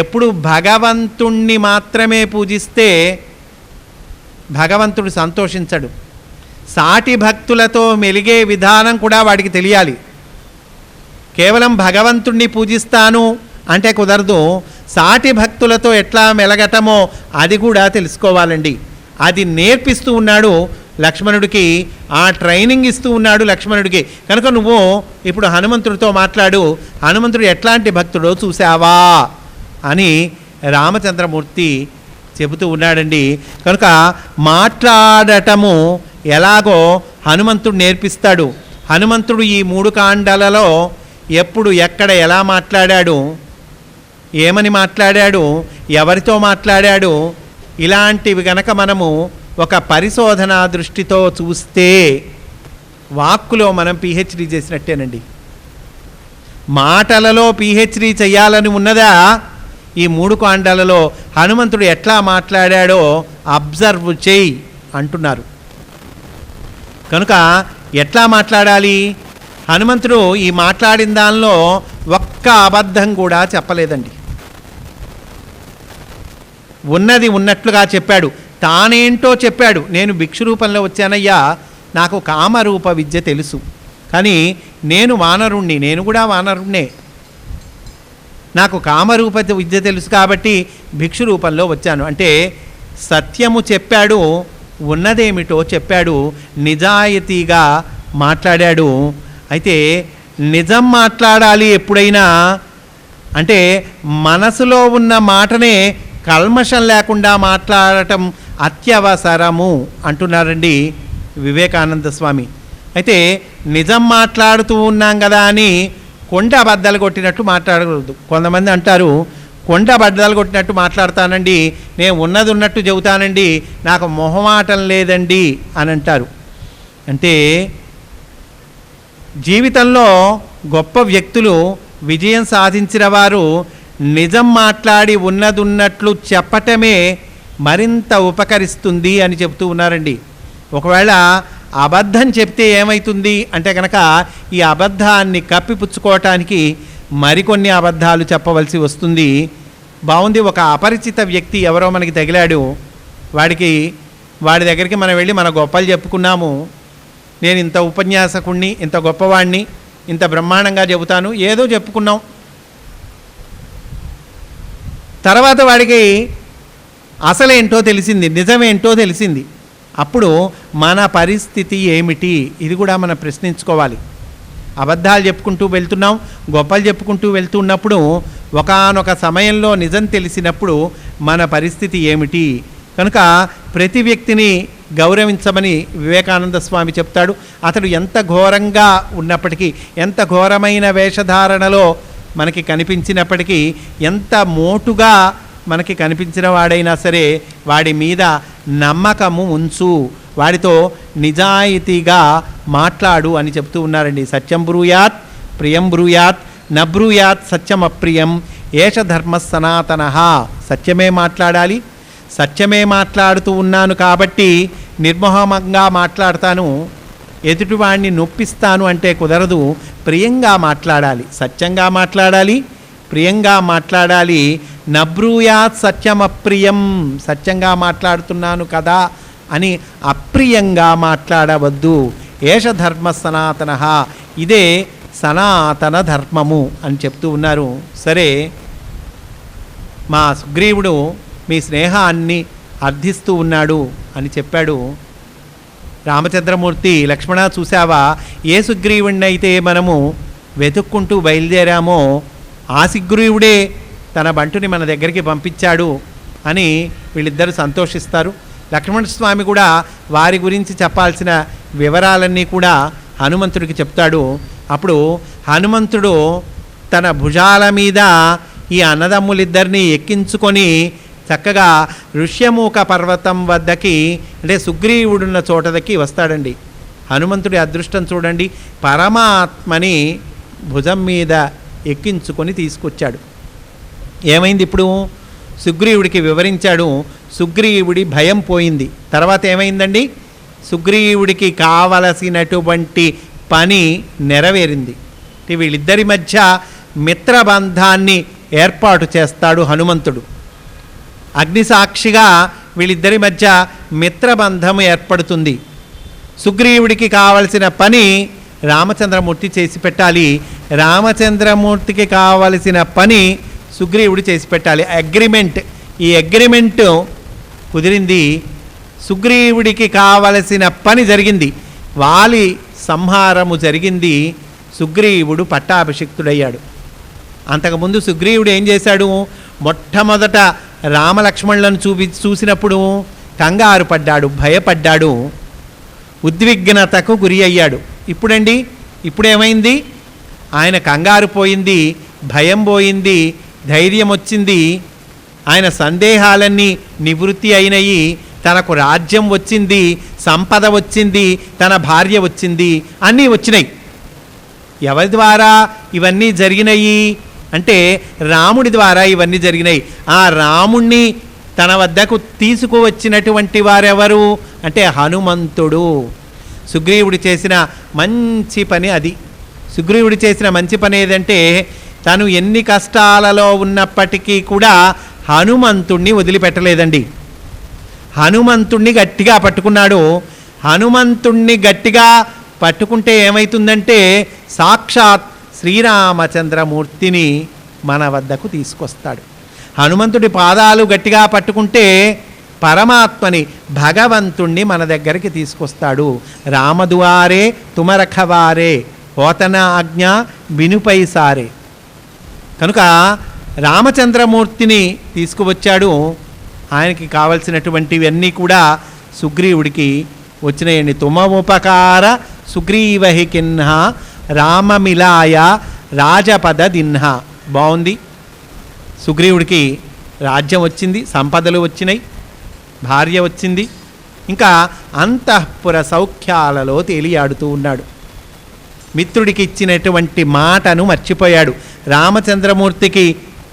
ఎప్పుడు భగవంతుణ్ణి మాత్రమే పూజిస్తే భగవంతుడు సంతోషించడు. సాటి భక్తులతో మెలిగే విధానం కూడా వాడికి తెలియాలి. కేవలం భగవంతుణ్ణి పూజిస్తాను అంటే కుదరదు. సాటి భక్తులతో ఎట్లా మెలగటమో అది కూడా తెలుసుకోవాలండి. అది నేర్పిస్తూ ఉన్నాడు లక్ష్మణుడికి, ఆ ట్రైనింగ్ ఇస్తూ ఉన్నాడు లక్ష్మణుడికి. కనుక నువ్వు ఇప్పుడు హనుమంతుడితో మాట్లాడు, హనుమంతుడు ఎట్లాంటి భక్తుడో చూసావా అని రామచంద్రమూర్తి చెబుతూ ఉన్నాడండి. కనుక మాట్లాడటము ఎలాగో హనుమంతుడు నేర్పిస్తాడు. హనుమంతుడు ఈ 3 కాండాలలో ఎప్పుడు ఎక్కడ ఎలా మాట్లాడాడు, ఏమని మాట్లాడాడు, ఎవరితో మాట్లాడాడు, ఇలాంటివి గనక మనము ఒక పరిశోధనా దృష్టితో చూస్తే వాక్కులో మనం పిహెచ్డి చేసినట్టేనండి. మాటలలో పిహెచ్డి చేయాలని ఉన్నదా? ఈ 3 కాండాలలో హనుమంతుడు ఎట్లా మాట్లాడాడో అబ్జర్వ్ చేయి అంటున్నారు. కనుక ఎట్లా మాట్లాడాలి? హనుమంతుడు ఈ మాట్లాడిన దానిలో ఒక్క అబద్ధం కూడా చెప్పలేదండి. ఉన్నది ఉన్నట్లుగా చెప్పాడు. తానేంటో చెప్పాడు. నేను భిక్షు రూపంలో వచ్చానయ్యా, నాకు కామరూప విద్య తెలుసు, కానీ నేను వానరుణ్ణి, నేను కూడా వానరుణ్ణే. నాకు కామరూప విద్య తెలుసు కాబట్టి భిక్షు రూపంలో వచ్చాను. అంటే సత్యము చెప్పాడు, ఉన్నదేమిటో చెప్పాడు, నిజాయితీగా మాట్లాడాడు. అయితే నిజం మాట్లాడాలి ఎప్పుడైనా అంటే మనసులో ఉన్న మాటనే కల్మషం లేకుండా మాట్లాడటం అత్యవసరము అంటున్నారండి వివేకానంద స్వామి. అయితే నిజం మాట్లాడుతూ ఉన్నాం కదా అని కొండ బద్దలు కొట్టినట్టు మాట్లాడకూడదు. కొంతమంది అంటారు కొండ బద్దలు కొట్టినట్టు మాట్లాడతానండి, నేను ఉన్నది ఉన్నట్టు చెబుతానండి, నాకు మొహమాటం లేదండి అని అంటారు. అంటే జీవితంలో గొప్ప వ్యక్తులు, విజయం సాధించిన వారు నిజం మాట్లాడి ఉన్నదున్నట్లు చెప్పటమే మరింత ఉపకరిస్తుంది అని చెప్తూ ఉన్నారండి. ఒకవేళ అబద్ధం చెప్తే ఏమవుతుంది అంటే కనుక ఈ అబద్ధాన్ని కప్పిపుచ్చుకోవటానికి మరికొన్ని అబద్ధాలు చెప్పవలసి వస్తుంది. బాగుంది, ఒక అపరిచిత వ్యక్తి ఎవరో మనకి తగిలాడు, వాడి దగ్గరికి మనం వెళ్ళి మన గొప్పలు చెప్పుకున్నాము, నేను ఇంత ఉపన్యాసకుణ్ణి, ఇంత గొప్పవాణ్ణి, ఇంత బ్రహ్మాండంగా చెబుతాను, ఏదో చెప్పుకున్నాం. తర్వాత వాడికి అసలేంటో తెలిసింది, నిజమేంటో తెలిసింది. అప్పుడు మన పరిస్థితి ఏమిటి, ఇది కూడా మనం ప్రశ్నించుకోవాలి. అబద్ధాలు చెప్పుకుంటూ వెళ్తున్నాం, గొప్పలు చెప్పుకుంటూ వెళ్తున్నప్పుడు ఒకానొక సమయంలో నిజం తెలిసినప్పుడు మన పరిస్థితి ఏమిటి? కనుక ప్రతి వ్యక్తిని గౌరవించమని వివేకానంద స్వామి చెప్తాడు. అతడు ఎంత ఘోరంగా ఉన్నప్పటికీ, ఎంత ఘోరమైన వేషధారణలో మనకి కనిపించినప్పటికీ, ఎంత మోటుగా మనకి కనిపించిన వాడైనా సరే వాడి మీద నమ్మకము ఉంచు, వాడితో నిజాయితీగా మాట్లాడు అని చెప్తూ ఉన్నారండి. సత్యం బ్రూయాత్ ప్రియం బ్రూయాత్ నబ్రూయాత్ సత్యం అప్రియం ఏష ధర్మ సనాతన. సత్యమే మాట్లాడాలి, సత్యమే మాట్లాడుతూ ఉన్నాను కాబట్టి నిర్మోహంగా మాట్లాడతాను, ఎదుటివాడిని నొప్పిస్తాను అంటే కుదరదు. ప్రియంగా మాట్లాడాలి, సత్యంగా మాట్లాడాలి, ప్రియంగా మాట్లాడాలి. నబ్రూయాత్ సత్యం అప్రియం, సత్యంగా మాట్లాడుతున్నాను కదా అని అప్రియంగా మాట్లాడవద్దు. ఏష ధర్మ సనాతన, ఇదే సనాతన ధర్మము అని చెప్తూ ఉన్నారు. సరే, మా సుగ్రీవుడు మీ స్నేహాన్ని అర్థిస్తూ ఉన్నాడు అని చెప్పాడు. రామచంద్రమూర్తి, లక్ష్మణ చూసావా, ఏ సుగ్రీవుడిని అయితే మనము వెతుక్కుంటూ బయలుదేరామో ఆ సుగ్రీవుడే తన బంటుని మన దగ్గరికి పంపించాడు అని వీళ్ళిద్దరూ సంతోషిస్తారు. లక్ష్మణస్వామి కూడా వారి గురించి చెప్పాల్సిన వివరాలన్నీ కూడా హనుమంతుడికి చెప్తాడు. అప్పుడు హనుమంతుడు తన భుజాల మీద ఈ అన్నదమ్ములిద్దరినీ ఎక్కించుకొని చక్కగా ఋష్యమూక పర్వతం వద్దకి, అంటే సుగ్రీవుడున్న చోటదకి వస్తాడండి. హనుమంతుడి అదృష్టం చూడండి, పరమాత్మని భుజం మీద ఎక్కించుకొని తీసుకొచ్చాడు. ఏమైంది ఇప్పుడు? సుగ్రీవుడికి వివరించాడు. సుగ్రీవుడి భయం పోయింది. తర్వాత ఏమైందండి? సుగ్రీవుడికి కావలసినటువంటి పని నెరవేరింది. వీళ్ళిద్దరి మధ్య మిత్రబంధాన్ని ఏర్పాటు చేస్తాడు హనుమంతుడు. అగ్నిసాక్షిగా వీళ్ళిద్దరి మధ్య మిత్రబంధం ఏర్పడుతుంది. సుగ్రీవుడికి కావలసిన పని రామచంద్రమూర్తి చేసి పెట్టాలి, రామచంద్రమూర్తికి కావలసిన పని సుగ్రీవుడు చేసి పెట్టాలి. అగ్రిమెంట్, ఈ అగ్రిమెంట్ కుదిరింది. సుగ్రీవుడికి కావలసిన పని జరిగింది, వాలి సంహారము జరిగింది. సుగ్రీవుడు పట్టాభిషిక్తుడయ్యాడు. అంతకుముందు సుగ్రీవుడు ఏం చేశాడు? మొట్టమొదట రామలక్ష్మణులను చూసినప్పుడు కంగారు పడ్డాడు, భయపడ్డాడు, ఉద్విగ్నతకు గురి అయ్యాడు. ఇప్పుడండి, ఇప్పుడేమైంది? ఆయన కంగారు పోయింది, భయం పోయింది, ధైర్యం వచ్చింది, ఆయన సందేహాలన్నీ నివృత్తి అయినాయి, తనకు రాజ్యం వచ్చింది, సంపద వచ్చింది, తన భార్య వచ్చింది, అన్నీ వచ్చినాయి. ఎవరి ద్వారా ఇవన్నీ జరిగినాయి అంటే రాముడి ద్వారా ఇవన్నీ జరిగినాయి. ఆ రాముణ్ణి తన వద్దకు తీసుకువచ్చినటువంటి వారెవరు అంటే హనుమంతుడు. సుగ్రీవుడు చేసిన మంచి పని అది. సుగ్రీవుడు చేసిన మంచి పని ఏదంటే తను ఎన్ని కష్టాలలో ఉన్నప్పటికీ కూడా హనుమంతుణ్ణి వదిలిపెట్టలేదండి. హనుమంతుణ్ణి గట్టిగా పట్టుకున్నాడు. హనుమంతుణ్ణి గట్టిగా పట్టుకుంటే ఏమవుతుందంటే సాక్షాత్ శ్రీరామచంద్రమూర్తిని మన వద్దకు తీసుకొస్తాడు. హనుమంతుడి పాదాలు గట్టిగా పట్టుకుంటే పరమాత్మని, భగవంతుణ్ణి మన దగ్గరికి తీసుకొస్తాడు. రామదువారే తుమరఖవారే పోతన ఆజ్ఞ వినుపై సారే. కనుక రామచంద్రమూర్తిని తీసుకువచ్చాడు. ఆయనకి కావలసినటువంటివన్నీ కూడా సుగ్రీవుడికి వచ్చినాయండి. తుమముపకార సుగ్రీవహి కిన్హ రామమిలాయ రాజపద దిన్హ. బాగుంది. సుగ్రీవుడికి రాజ్యం వచ్చింది, సంపదలు వచ్చినాయి, భార్య వచ్చింది, ఇంకా అంతఃపుర సౌఖ్యాలలో తేలియాడుతూ ఉన్నాడు. మిత్రుడికి ఇచ్చినటువంటి మాటను మర్చిపోయాడు. రామచంద్రమూర్తికి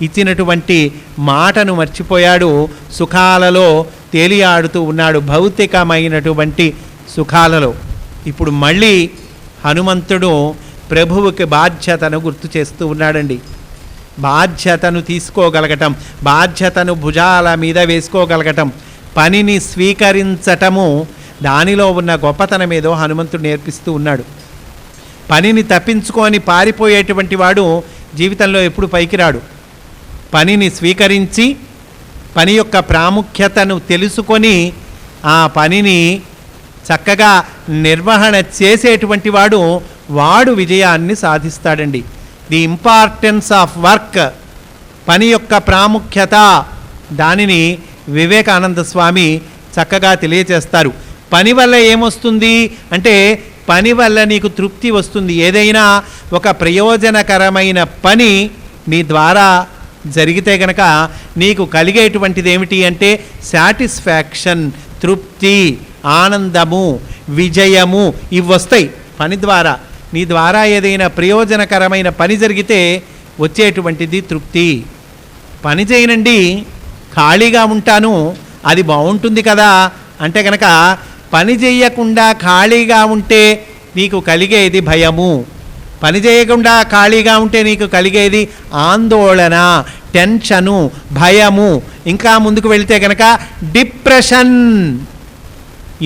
ఇచ్చినటువంటి మాటను మర్చిపోయాడు. సుఖాలలో తేలియాడుతూ ఉన్నాడు, భౌతికమైనటువంటి సుఖాలలో. ఇప్పుడు మళ్ళీ హనుమంతుడు ప్రభువుకి బాధ్యతను గుర్తు చేస్తూ ఉన్నాడండి. బాధ్యతను తీసుకోగలగటం, బాధ్యతను భుజాల మీద వేసుకోగలగటం, పనిని స్వీకరించటము, దానిలో ఉన్న గొప్పతనం ఏదో హనుమంతుడు నేర్పిస్తూ ఉన్నాడు. పనిని తప్పించుకొని పారిపోయేటువంటి వాడు జీవితంలో ఎప్పుడు పైకి రాడు. పనిని స్వీకరించి పని యొక్క ప్రాముఖ్యతను తెలుసుకొని ఆ పనిని చక్కగా నిర్వహణ చేసేటువంటి వాడు విజయాన్ని సాధిస్తాడండి. ది ఇంపార్టెన్స్ ఆఫ్ వర్క్, పని యొక్క ప్రాముఖ్యత, దానిని వివేకానంద స్వామి చక్కగా తెలియచేస్తారు. పని వల్ల ఏమొస్తుంది అంటే పని వల్ల నీకు తృప్తి వస్తుంది. ఏదైనా ఒక ప్రయోజనకరమైన పని నీ ద్వారా జరిగితే గనక నీకు కలిగేటువంటిది ఏమిటి అంటే సాటిస్ఫాక్షన్, తృప్తి, ఆనందము, విజయము, ఇవి వస్తాయి పని ద్వారా. నీ ద్వారా ఏదైనా ప్రయోజనకరమైన పని జరిగితే వచ్చేటువంటిది తృప్తి. పని చేయనండి, ఖాళీగా ఉంటాను, అది బాగుంటుంది కదా అంటే కనుక పని చేయకుండా ఖాళీగా ఉంటే నీకు కలిగేది భయము, పని చేయకుండా ఖాళీగా ఉంటే నీకు కలిగేది ఆందోళన, టెన్షను, భయము, ఇంకా ముందుకు వెళితే కనుక డిప్రెషన్.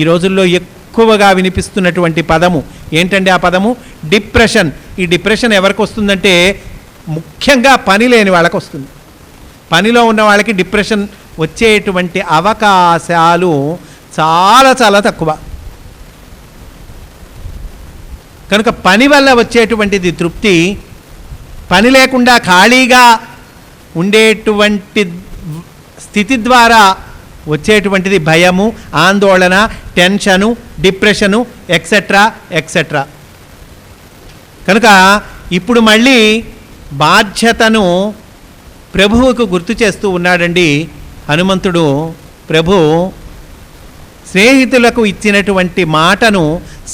ఈ రోజుల్లో ఎక్కువగా వినిపిస్తున్నటువంటి పదము ఏంటంటే ఆ పదము డిప్రెషన్. ఈ డిప్రెషన్ ఎవరికి వస్తుందంటే ముఖ్యంగా పని లేని వాళ్ళకి వస్తుంది. పనిలో ఉన్న వాళ్ళకి డిప్రెషన్ వచ్చేటువంటి అవకాశాలు చాలా చాలా తక్కువ. కనుక పని వల్ల వచ్చేటువంటిది తృప్తి, పని లేకుండా ఖాళీగా ఉండేటువంటి స్థితి ద్వారా వచ్చేటువంటిది భయము, ఆందోళన, టెన్షను, డిప్రెషను, ఎక్సెట్రా ఎక్సెట్రా. కనుక ఇప్పుడు మళ్ళీ బాధ్యతను ప్రభువుకు గుర్తు చేస్తూ ఉన్నాడండి హనుమంతుడు. ప్రభు స్నేహితులకు ఇచ్చినటువంటి మాటను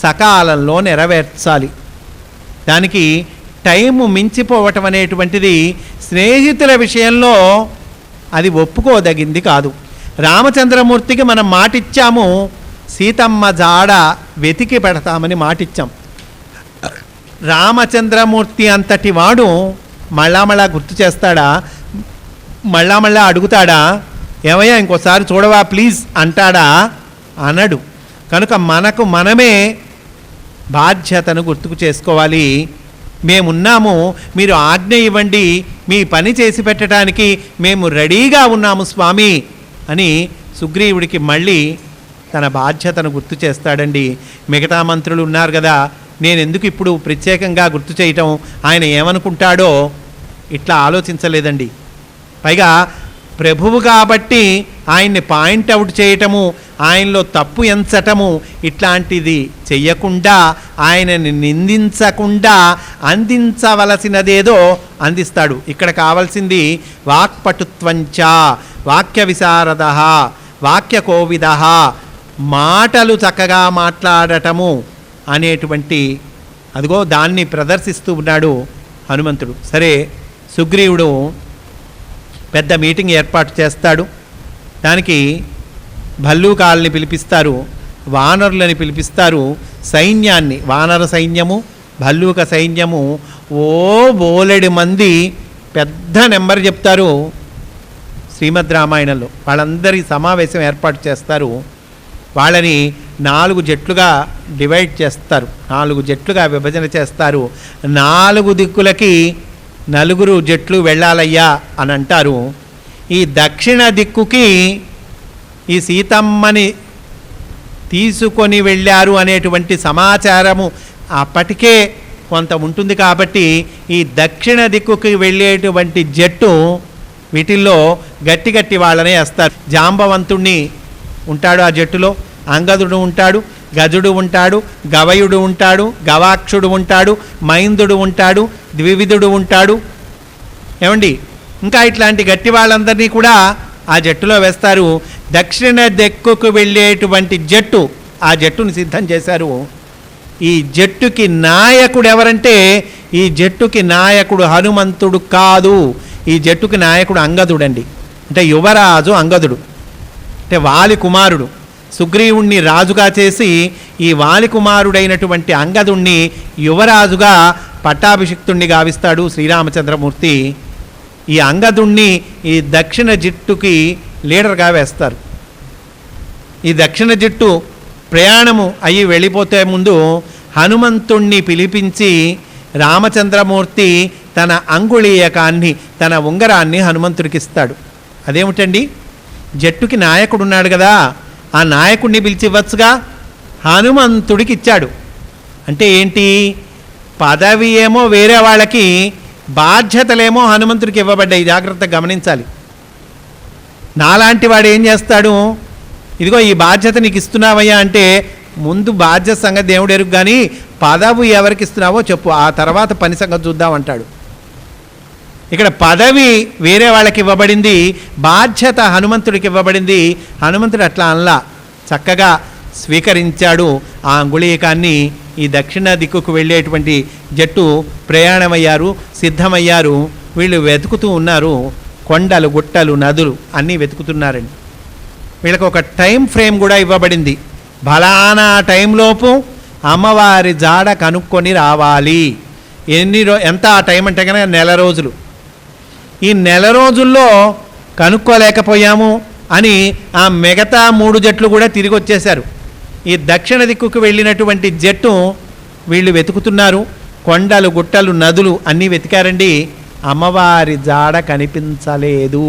సకాలంలో నెరవేర్చాలి. దానికి టైము మించిపోవటం అనేటువంటిది స్నేహితుల విషయంలో అది ఒప్పుకోదగింది కాదు. రామచంద్రమూర్తికి మనం మాటిచ్చాము, సీతమ్మ జాడ వెతికి పెడతామని మాటిచ్చాం. రామచంద్రమూర్తి అంతటి వాడు మళ్ళా గుర్తు చేస్తాడా? మళ్ళా అడుగుతాడా? ఏమయ్యా ఇంకోసారి చూడవా ప్లీజ్ అంటాడా? అనడు. కనుక మనకు మనమే బాధ్యతను గుర్తుకు చేసుకోవాలి. మేమున్నాము, మీరు ఆజ్ఞ ఇవ్వండి, మీ పని చేసి పెట్టడానికి మేము రెడీగా ఉన్నాము స్వామి అని సుగ్రీవుడికి మళ్ళీ తన బాధ్యతను గుర్తు చేస్తాడండి. మిగతా మంత్రులు ఉన్నారు కదా, నేను ఎందుకు ఇప్పుడు ప్రత్యేకంగా గుర్తు చేయటం, ఆయన ఏమనుకుంటాడో ఇట్లా ఆలోచించలేదండి. పైగా ప్రభువు కాబట్టి ఆయన్ని పాయింట్అవుట్ చేయటము, ఆయనలో తప్పు ఎంచటము ఇట్లాంటిది చెయ్యకుండా, ఆయనని నిందించకుండా అందించవలసినదేదో అందిస్తాడు. ఇక్కడ కావాల్సింది వాక్పటుత్వంచ, వాక్య విశారద, వాక్య కోవిద, మాటలు చక్కగా మాట్లాడటము అనేటువంటి అదిగో దాన్ని ప్రదర్శిస్తూ ఉన్నాడు హనుమంతుడు. సరే, సుగ్రీవుడు పెద్ద మీటింగ్ ఏర్పాటు చేస్తాడు. దానికి భల్లూకాలని పిలిపిస్తారు, వానరులని పిలిపిస్తారు, సైన్యాన్ని, వానర సైన్యము, భల్లూక సైన్యము, ఓ బోలెడు మంది పెద్ద నెంబర్ చెప్తారు శ్రీమద్ రామాయణంలో. వాళ్ళందరి సమావేశం ఏర్పాటు చేస్తారు. వాళ్ళని 4 జట్లుగా డివైడ్ చేస్తారు, 4 జట్లుగా విభజన చేస్తారు. 4 దిక్కులకి 4 జట్లు వెళ్ళాలయ్యా అని అంటారు. ఈ దక్షిణ దిక్కుకి ఈ సీతమ్మని తీసుకొని వెళ్ళారు అనేటువంటి సమాచారము అప్పటికే కొంత ఉంటుంది కాబట్టి ఈ దక్షిణ దిక్కుకి వెళ్ళేటువంటి జట్టు వీటిల్లో గట్టి గట్టి వాళ్ళనే వేస్తారు. జాంబవంతుణ్ణి ఉంటాడు ఆ జట్టులో, అంగదుడు ఉంటాడు, గజుడు ఉంటాడు, గవయుడు ఉంటాడు, గవాక్షుడు ఉంటాడు, మైందుడు ఉంటాడు, ద్వివిధుడు ఉంటాడు. ఏమండి, ఇంకా ఇట్లాంటి గట్టి వాళ్ళందరినీ కూడా ఆ జట్టులో వేస్తారు. దక్షిణ దిక్కుకు వెళ్ళేటువంటి జట్టు, ఆ జట్టుని సిద్ధం చేశారు. ఈ జట్టుకి నాయకుడు ఎవరంటే, ఈ జట్టుకి నాయకుడు హనుమంతుడు కాదు, ఈ జట్టుకి నాయకుడు అంగదుడండి. అంటే యువరాజు అంగదుడు, అంటే వాలి కుమారుడు. సుగ్రీవుణ్ణి రాజుగా చేసి ఈ వాలి కుమారుడైనటువంటి అంగదుణ్ణి యువరాజుగా పట్టాభిషిక్తుణ్ణి గావిస్తాడు శ్రీరామచంద్రమూర్తి. ఈ అంగదుణ్ణి ఈ దక్షిణ జట్టుకి లీడర్గా వేస్తారు. ఈ దక్షిణ జట్టు ప్రయాణము అయ్యి వెళ్ళిపోతే ముందు హనుమంతుణ్ణి పిలిపించి రామచంద్రమూర్తి తన అంగుళీయకాన్ని, తన ఉంగరాన్ని హనుమంతుడికి ఇస్తాడు. అదేమిటండి, జట్టుకి నాయకుడు ఉన్నాడు కదా, ఆ నాయకుడిని పిలిచి ఇవ్వచ్చుగా, హనుమంతుడికి ఇచ్చాడు. అంటే ఏంటి, పదవి ఏమో వేరే వాళ్ళకి, బాధ్యతలేమో హనుమంతుడికి ఇవ్వబడ్డాయి. జాగ్రత్తగా గమనించాలి. నాలాంటి వాడు ఏం చేస్తాడు, ఇదిగో ఈ బాధ్యత నీకు ఇస్తున్నావయ్యా అంటే ముందు బాధ్యత సంగతి దేవుడు ఎరుగు, కానీ పదవి ఎవరికి ఇస్తున్నావో చెప్పు, ఆ తర్వాత పని సంగతి చూద్దాం అంటాడు. ఇక్కడ పదవి వేరే వాళ్ళకి ఇవ్వబడింది, బాధ్యత హనుమంతుడికి ఇవ్వబడింది. హనుమంతుడు అట్లా అనలా, చక్కగా స్వీకరించాడు ఆ అంగుళీకాన్ని. ఈ దక్షిణ దిక్కుకు వెళ్ళేటువంటి జట్టు ప్రయాణమయ్యారు, సిద్ధమయ్యారు. వీళ్ళు వెతుకుతూ ఉన్నారు, కొండలు, గుట్టలు, నదులు అన్నీ వెతుకుతున్నారండి. వీళ్ళకి ఒక టైం ఫ్రేమ్ కూడా ఇవ్వబడింది. బలానా టైంలోపు అమ్మవారి జాడ కనుక్కొని రావాలి. ఎంత ఆ టైం అంటే కనుక 1 రోజులు. ఈ 1 రోజుల్లో కనుక్కోలేకపోయాము అని ఆ మిగతా 3 జట్లు కూడా తిరిగి వచ్చేశారు. ఈ దక్షిణ దిక్కుకు వెళ్ళినటువంటి జట్టు వీళ్ళు వెతుకుతున్నారు, కొండలు, గుట్టలు, నదులు అన్నీ వెతికారండి. అమ్మవారి జాడ కనిపించలేదు.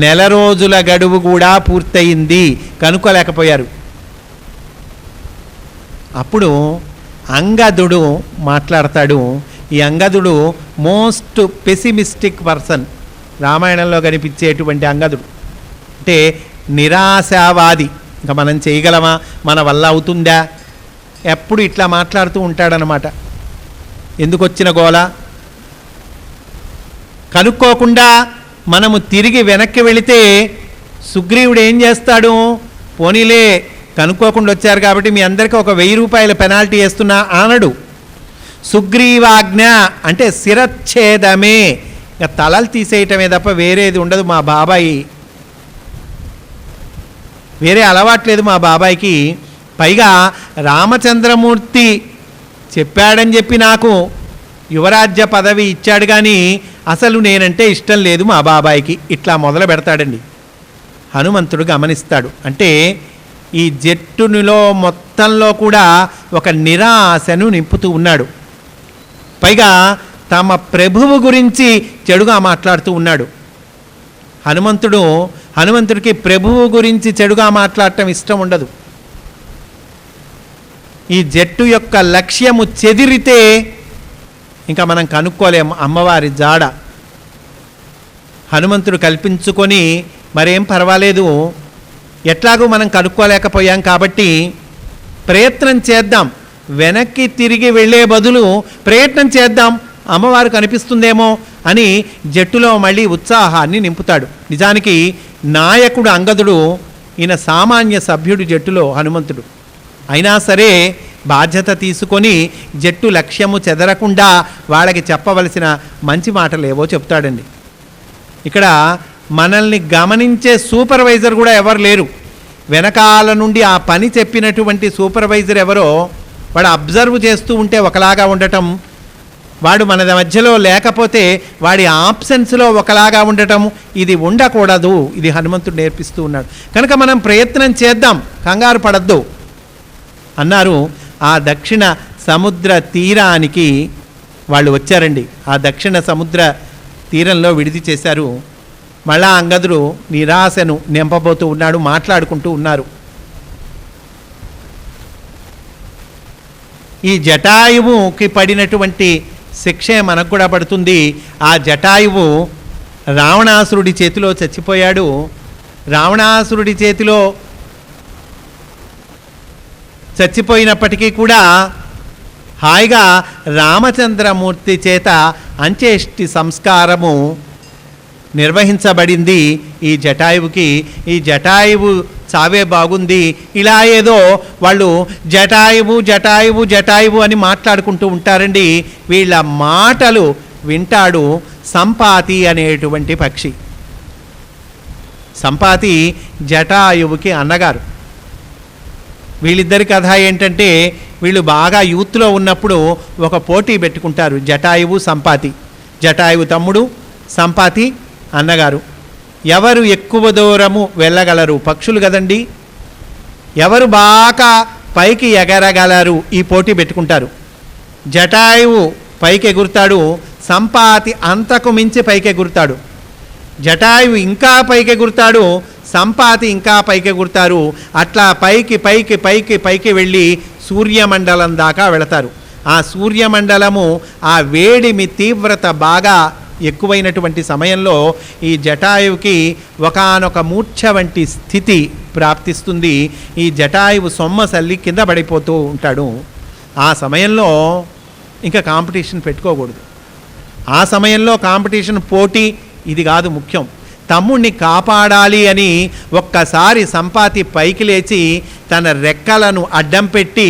1 రోజుల గడువు కూడా పూర్తయింది, కనుక్కోలేకపోయారు. అప్పుడు అంగదుడు మాట్లాడతాడు. ఈ అంగదుడు మోస్ట్ పెసిమిస్టిక్ పర్సన్, రామాయణంలో కనిపించేటువంటి అంగదుడు. అంటే నిరాశావాది. ఇంకా మనం చేయగలమా, మన వల్ల అవుతుందా, ఎప్పుడు ఇట్లా మాట్లాడుతూ ఉంటాడనమాట. ఎందుకు వచ్చిన గోల, కనుక్కోకుండా మనము తిరిగి వెనక్కి వెళితే సుగ్రీవుడు ఏం చేస్తాడు, పోనీలే కనుక్కోకుండా వచ్చారు కాబట్టి మీ అందరికీ ఒక 1000 రూపాయల పెనాల్టీ వేస్తున్నా అనడు. సుగ్రీవాజ్ఞ అంటే శిరచ్ఛేదమే, ఇక తలలు తీసేయటమే తప్ప వేరేది ఉండదు. మా బాబాయి వేరే అలవాట్లేదు మా బాబాయికి. పైగా రామచంద్రమూర్తి చెప్పాడని చెప్పి నాకు యువరాజ్య పదవి ఇచ్చాడు, కానీ అసలు నేనంటే ఇష్టం లేదు మా బాబాయికి. ఇట్లా మొదలు పెడతాడండి. హనుమంతుడు గమనిస్తాడు. అంటే ఈ జట్టునిలో మొత్తంలో కూడా ఒక నిరాశను నింపుతూ ఉన్నాడు. పైగా తమ ప్రభువు గురించి చెడుగా మాట్లాడుతూ ఉన్నాడు. హనుమంతుడికి ప్రభువు గురించి చెడుగా మాట్లాడటం ఇష్టం ఉండదు. ఈ జట్టు యొక్క లక్ష్యము చెదిరితే ఇంకా మనం కనుక్కోలేము అమ్మవారి జాడ. హనుమంతుడు కల్పించుకొని మరేం పర్వాలేదు, ఎట్లాగూ మనం కనుక్కోలేకపోయాం కాబట్టి ప్రయత్నం చేద్దాం, వెనక్కి తిరిగి వెళ్ళే బదులు ప్రయత్నం చేద్దాం, అమ్మవారు కనిపిస్తుందేమో అని జట్టులో మళ్ళీ ఉత్సాహాన్ని నింపుతాడు. నిజానికి నాయకుడు అంగదుడు, ఈయన సామాన్య సభ్యుడు జట్టులో హనుమంతుడు. అయినా సరే బాధ్యత తీసుకొని జట్టు లక్ష్యము చెదరకుండా వాళ్ళకి చెప్పవలసిన మంచి మాటలు ఏవో చెప్తాడండి. ఇక్కడ మనల్ని గమనించే సూపర్వైజర్ కూడా ఎవరు లేరు. వెనకాల నుండి ఆ పని చెప్పినటువంటి సూపర్వైజర్ ఎవరో వాడు అబ్జర్వ్ చేస్తూ ఉంటే ఒకలాగా ఉండటం, వాడు మన మధ్యలో లేకపోతే వాడి ఆబ్సెన్స్లో ఒకలాగా ఉండటం ఇది ఉండకూడదు. ఇది హనుమంతుడు నేర్పిస్తూ ఉన్నాడు. కనుక మనం ప్రయత్నం చేద్దాం, కంగారు పడద్దు అన్నారు. ఆ దక్షిణ సముద్ర తీరానికి వాళ్ళు వచ్చారండి. ఆ దక్షిణ సముద్ర తీరంలో విడిది చేశారు. మళ్ళా అంగదుడు నిరాశను నింపబోతూ ఉన్నాడు, మాట్లాడుకుంటూ ఉన్నారు. ఈ జటాయువుకి పడినటువంటి శిక్షే మనకు కూడా పడుతుంది. ఆ జటాయువు రావణాసురుడి చేతిలో చచ్చిపోయాడు. రావణాసురుడి చేతిలో చచ్చిపోయినప్పటికీ కూడా హాయిగా రామచంద్రమూర్తి చేత అంత్యేష్టి సంస్కారము నిర్వహించబడింది ఈ జటాయువుకి. ఈ జటాయువు చావే బాగుంది. ఇలా ఏదో వాళ్ళు జటాయువు జటాయువు జటాయువు అని మాట్లాడుకుంటూ ఉంటారండి. వీళ్ళ మాటలు వింటాడు సంపాతి అనేటువంటి పక్షి. సంపాతి జటాయువుకి అన్నగారు. వీళ్ళిద్దరి కథ ఏంటంటే, వీళ్ళు బాగా యూత్లో ఉన్నప్పుడు ఒక పోటీ పెట్టుకుంటారు, జటాయువు సంపాతి. జటాయువు తమ్ముడు, సంపాతి అన్నగారు. ఎవరు ఎక్కువ దూరము వెళ్ళగలరు, పక్షులు కదండి, ఎవరు బాగా పైకి ఎగరగలరు ఈ పోటీ పెట్టుకుంటారు. జటాయువు పైకి ఎగురుతాడు, సంపాతి అంతకు మించి పైకి ఎగురుతాడు. జటాయువు ఇంకా పైకి ఎగురుతాడు, సంపాతి ఇంకా పైకి ఎగురుతారు. అట్లా పైకి పైకి పైకి పైకి వెళ్ళి సూర్యమండలం దాకా వెళతారు. ఆ సూర్యమండలము ఆ వేడిమి తీవ్రత బాగా ఎక్కువైనటువంటి సమయంలో ఈ జటాయువుకి ఒకానొక మూర్ఛ వంటి స్థితి ప్రాప్తిస్తుంది. ఈ జటాయువు సొమ్మసల్లి కింద పడిపోతూ ఉంటాడు. ఆ సమయంలో ఇంకా కాంపిటీషన్ పెట్టుకోకూడదు. ఆ సమయంలో కాంపిటీషన్, పోటీ ఇది కాదు ముఖ్యం. తమ్ముణ్ణి కాపాడాలి అని ఒక్కసారి సంపాతి పైకి లేచి తన రెక్కలను అడ్డం పెట్టి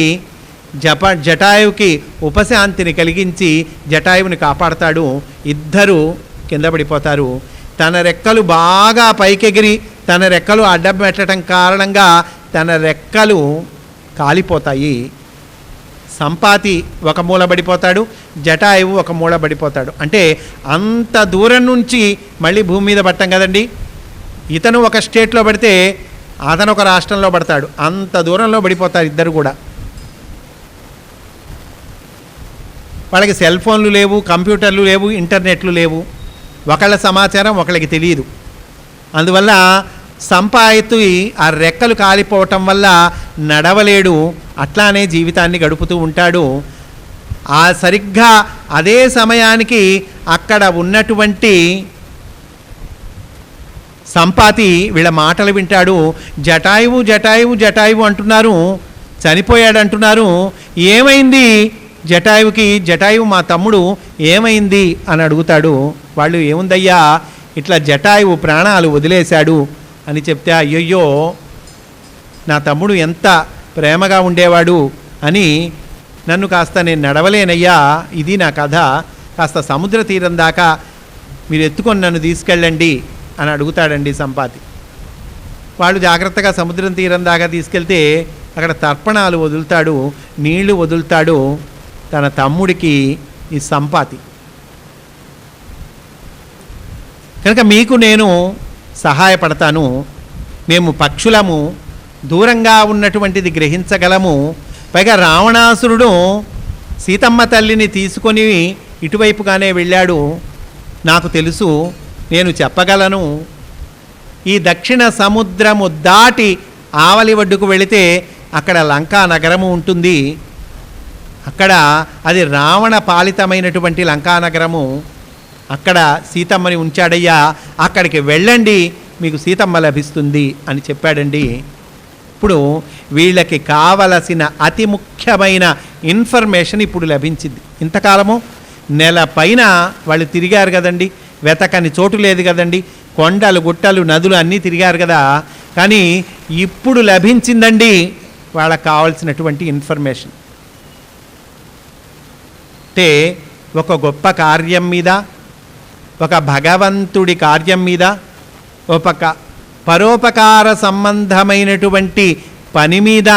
జటాయువుకి ఉపశాంతిని కలిగించి జటాయువుని కాపాడతాడు. ఇద్దరు కింద పడిపోతారు. తన రెక్కలు బాగా పైకెగిరి తన రెక్కలు అడ్డం పెట్టడం కారణంగా తన రెక్కలు కాలిపోతాయి. సంపాతి ఒక మూల పడిపోతాడు, జటాయువు ఒక మూల పడిపోతాడు. అంటే అంత దూరం నుంచి మళ్ళీ భూమి మీద పడటం కదండి. ఇతను ఒక స్టేట్లో పడితే అతను ఒక రాష్ట్రంలో పడతాడు. అంత దూరంలో పడిపోతారు ఇద్దరు కూడా. వాళ్ళకి సెల్ ఫోన్లు లేవు, కంప్యూటర్లు లేవు, ఇంటర్నెట్లు లేవు. ఒకళ్ళ సమాచారం ఒకళ్ళకి తెలియదు. అందువల్ల సంపాతి ఆ రెక్కలు కాలిపోవటం వల్ల నడవలేడు. అట్లానే జీవితాన్ని గడుపుతూ ఉంటాడు. ఆ సరిగ్గా అదే సమయానికి అక్కడ ఉన్నటువంటి సంపాతి వీళ్ళ మాటలు వింటాడు. జటాయువు జటాయువు జటాయువు అంటున్నారు, చనిపోయాడు అంటున్నారు. ఏమైంది జటాయువుకి? జటాయువు మా తమ్ముడు ఏమైంది అని అడుగుతాడు. వాళ్ళు ఏముందయ్యా, ఇట్లా జటాయువు ప్రాణాలు వదిలేశాడు అని చెప్తే, అయ్యయ్యో నా తమ్ముడు ఎంత ప్రేమగా ఉండేవాడు అని నన్ను కాస్త నేను నడవలేనయ్యా, ఇది నా కథ, కాస్త సముద్ర తీరం దాకా మీరు ఎత్తుకొని నన్ను తీసుకెళ్ళండి అని అడుగుతాడండి సంపాతి. వాళ్ళు జాగ్రత్తగా సముద్రం తీరం దాకా తీసుకెళ్తే అక్కడ తర్పణాలు వదులుతాడు, నీళ్లు వదులుతాడు తన తమ్ముడికి ఈ సంపాతి. కనుక మీకు నేను సహాయపడతాను. మేము పక్షులము, దూరంగా ఉన్నటువంటిది గ్రహించగలము. పైగా రావణాసురుడు సీతమ్మ తల్లిని తీసుకొని ఇటువైపుగానే వెళ్ళాడు, నాకు తెలుసు, నేను చెప్పగలను. ఈ దక్షిణ సముద్రము దాటి ఆవలి ఒడ్డుకు వెళితే అక్కడ లంకా నగరము ఉంటుంది. అక్కడ అది రావణ పాలితమైనటువంటి లంకా నగరము. అక్కడ సీతమ్మని ఉంచాడయ్యా, అక్కడికి వెళ్ళండి, మీకు సీతమ్మ లభిస్తుంది అని చెప్పాడండి. ఇప్పుడు వీళ్ళకి కావలసిన అతి ముఖ్యమైన ఇన్ఫర్మేషన్ ఇప్పుడు లభించింది. ఇంతకాలము నెల పైన వాళ్ళు తిరిగారు కదండి, వెతకని చోటు లేదు కదండి, కొండలు గుట్టలు నదులు అన్నీ తిరిగారు కదా. కానీ ఇప్పుడు లభించిందండి వాళ్ళకి కావాల్సినటువంటి ఇన్ఫర్మేషన్. అంటే ఒక గొప్ప కార్యం మీద, ఒక భగవంతుడి కార్యం మీద, ఒక పరోపకార సంబంధమైనటువంటి పని మీద,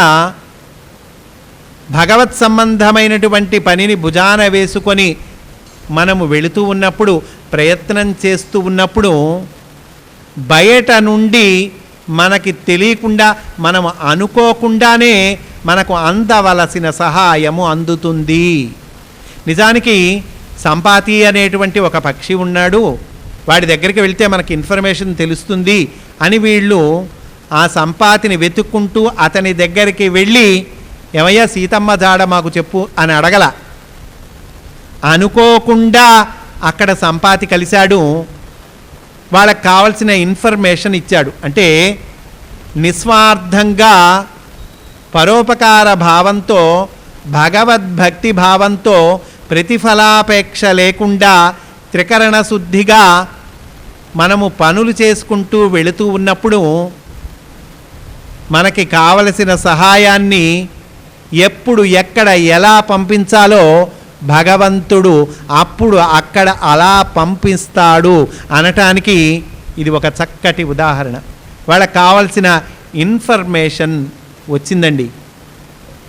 భగవత్ సంబంధమైనటువంటి పనిని భుజాన వేసుకొని మనము వెళుతూ ఉన్నప్పుడు, ప్రయత్నం చేస్తూ ఉన్నప్పుడు బయట నుండి మనకి తెలియకుండా, మనం అనుకోకుండానే మనకు అందవలసిన సహాయము అందుతుంది. నిజానికి సంపాతి అనేటువంటి ఒక పక్షి ఉన్నాడు, వాడి దగ్గరికి వెళ్తే మనకి ఇన్ఫర్మేషన్ తెలుస్తుంది అని వీళ్ళు ఆ సంపాతిని వెతుక్కుంటూ అతని దగ్గరికి వెళ్ళి, ఏమయ్యా సీతమ్మ జాడ మాకు చెప్పు అని అడగల. అనుకోకుండా అక్కడ సంపాతి కలిశాడు, వాళ్ళకి కావలసిన ఇన్ఫర్మేషన్ ఇచ్చాడు. అంటే నిస్వార్థంగా, పరోపకార భావంతో, భగవద్భక్తి భావంతో, ప్రతిఫలాపేక్ష లేకుండా, త్రికరణ శుద్ధిగా మనము పనులు చేసుకుంటూ వెళుతూ ఉన్నప్పుడు మనకి కావలసిన సహాయాన్ని ఎప్పుడు, ఎక్కడ, ఎలా పంపించాలో భగవంతుడు అప్పుడు అక్కడ అలా పంపిస్తాడు అనటానికి ఇది ఒక చక్కటి ఉదాహరణ. వాళ్ళకి కావలసిన ఇన్ఫర్మేషన్ వచ్చిందండి.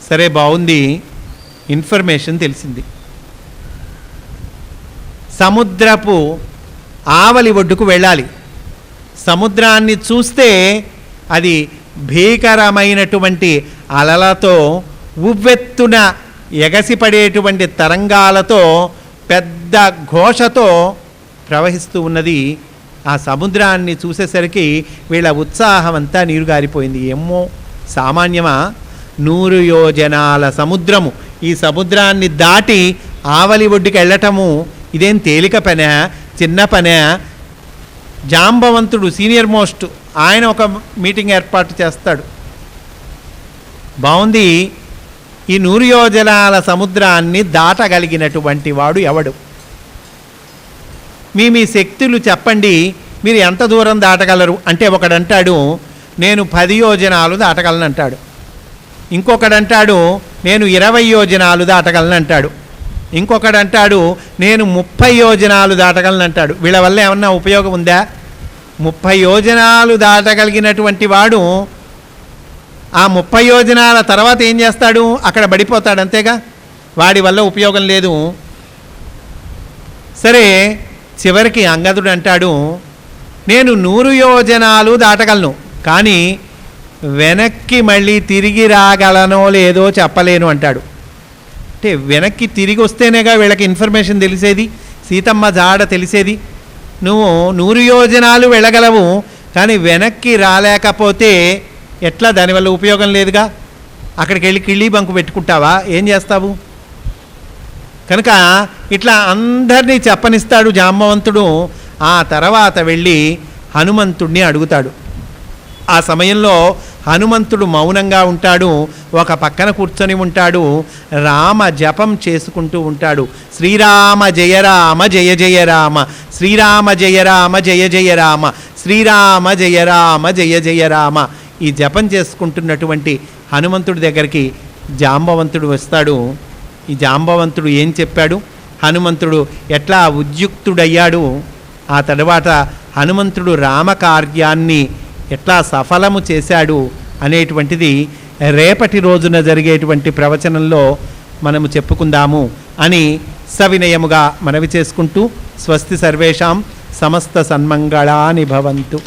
సరే, బాగుంది, ఇన్ఫర్మేషన్ తెలిసింది. సముద్రపు ఆవలి ఒడ్డుకు వెళ్ళాలి. సముద్రాన్ని చూస్తే అది భీకరమైనటువంటి అలలతో, ఉవ్వెత్తున ఎగసిపడేటువంటి తరంగాలతో, పెద్ద ఘోషతో ప్రవహిస్తూ ఉన్నది. ఆ సముద్రాన్ని చూసేసరికి వీళ్ళ ఉత్సాహం అంతా నీరుగారిపోయింది. ఏమో సామాన్యమా, 100 యోజనాల సముద్రము, ఈ సముద్రాన్ని దాటి ఆవలి ఒడ్డుకి వెళ్ళటము ఇదేం తేలిక పనే, చిన్న పనే? జాంబవంతుడు సీనియర్ మోస్ట్, ఆయన ఒక మీటింగ్ ఏర్పాటు చేస్తాడు. బాగుంది, ఈ 100 యోజనాల సముద్రాన్ని దాటగలిగినటువంటి వాడు ఎవడు? మీ శక్తులు చెప్పండి, మీరు ఎంత దూరం దాటగలరు అంటే ఒకడంటాడు నేను 10 యోజనాలు దాటగలను అంటాడు. ఇంకొకడంటాడు నేను 20 యోజనాలు దాటగలను అంటాడు. ఇంకొకడంటాడు నేను 30 యోజనాలు దాటగలను అంటాడు. వీళ్ళ వల్ల ఏమన్నా ఉపయోగం ఉందా? 30 యోజనాలు దాటగలిగినటువంటి వాడు ఆ 30 యోజనాల తర్వాత ఏం చేస్తాడు? అక్కడ పడిపోతాడు, అంతేగా, వాడి వల్ల ఉపయోగం లేదు. సరే, చివరికి అంగదుడు అంటాడు నేను 100 యోజనాలు దాటగలను, కానీ వెనక్కి మళ్ళీ తిరిగి రాగలనో లేదో చెప్పలేను అంటాడు. అంటే వెనక్కి తిరిగి వస్తేనేగా వీళ్ళకి ఇన్ఫర్మేషన్ తెలిసేది, సీతమ్మ జాడ తెలిసేది. నువ్వు 100 యోజనాలు వెళ్ళగలవు, కానీ వెనక్కి రాలేకపోతే ఎట్లా? దానివల్ల ఉపయోగం లేదుగా. అక్కడికి వెళ్ళి కిళ్ళీ బంకు పెట్టుకుంటావా? ఏం చేస్తావు? కనుక ఇట్లా అందరినీ చెప్పనిస్తాడు జాంబవంతుడు. ఆ తర్వాత వెళ్ళి హనుమంతుడిని అడుగుతాడు. ఆ సమయంలో హనుమంతుడు మౌనంగా ఉంటాడు, ఒక పక్కన కూర్చొని ఉంటాడు, రామ జపం చేసుకుంటూ ఉంటాడు. శ్రీరామ జయ రామ జయ జయ రామ, శ్రీరామ జయ రామ జయ జయ రామ, శ్రీరామ జయ రామ జయ జయ రామ. ఈ జపం చేసుకుంటున్నటువంటి హనుమంతుడి దగ్గరికి జాంబవంతుడు వస్తాడు. ఈ జాంబవంతుడు ఏం చెప్పాడు, హనుమంతుడు ఎట్లా ఉద్యుక్తుడయ్యాడు, ఆ తర్వాత హనుమంతుడు రామకార్యాన్ని ఎట్లా సఫలము చేశాడు అనేటువంటిది రేపటి రోజున జరిగేటువంటి ప్రవచనంలో మనము చెప్పుకుందాము అని సవినయముగా మనవి చేసుకుంటూ, స్వస్తి సర్వేషాం సమస్త సన్మంగళాని భవంతు.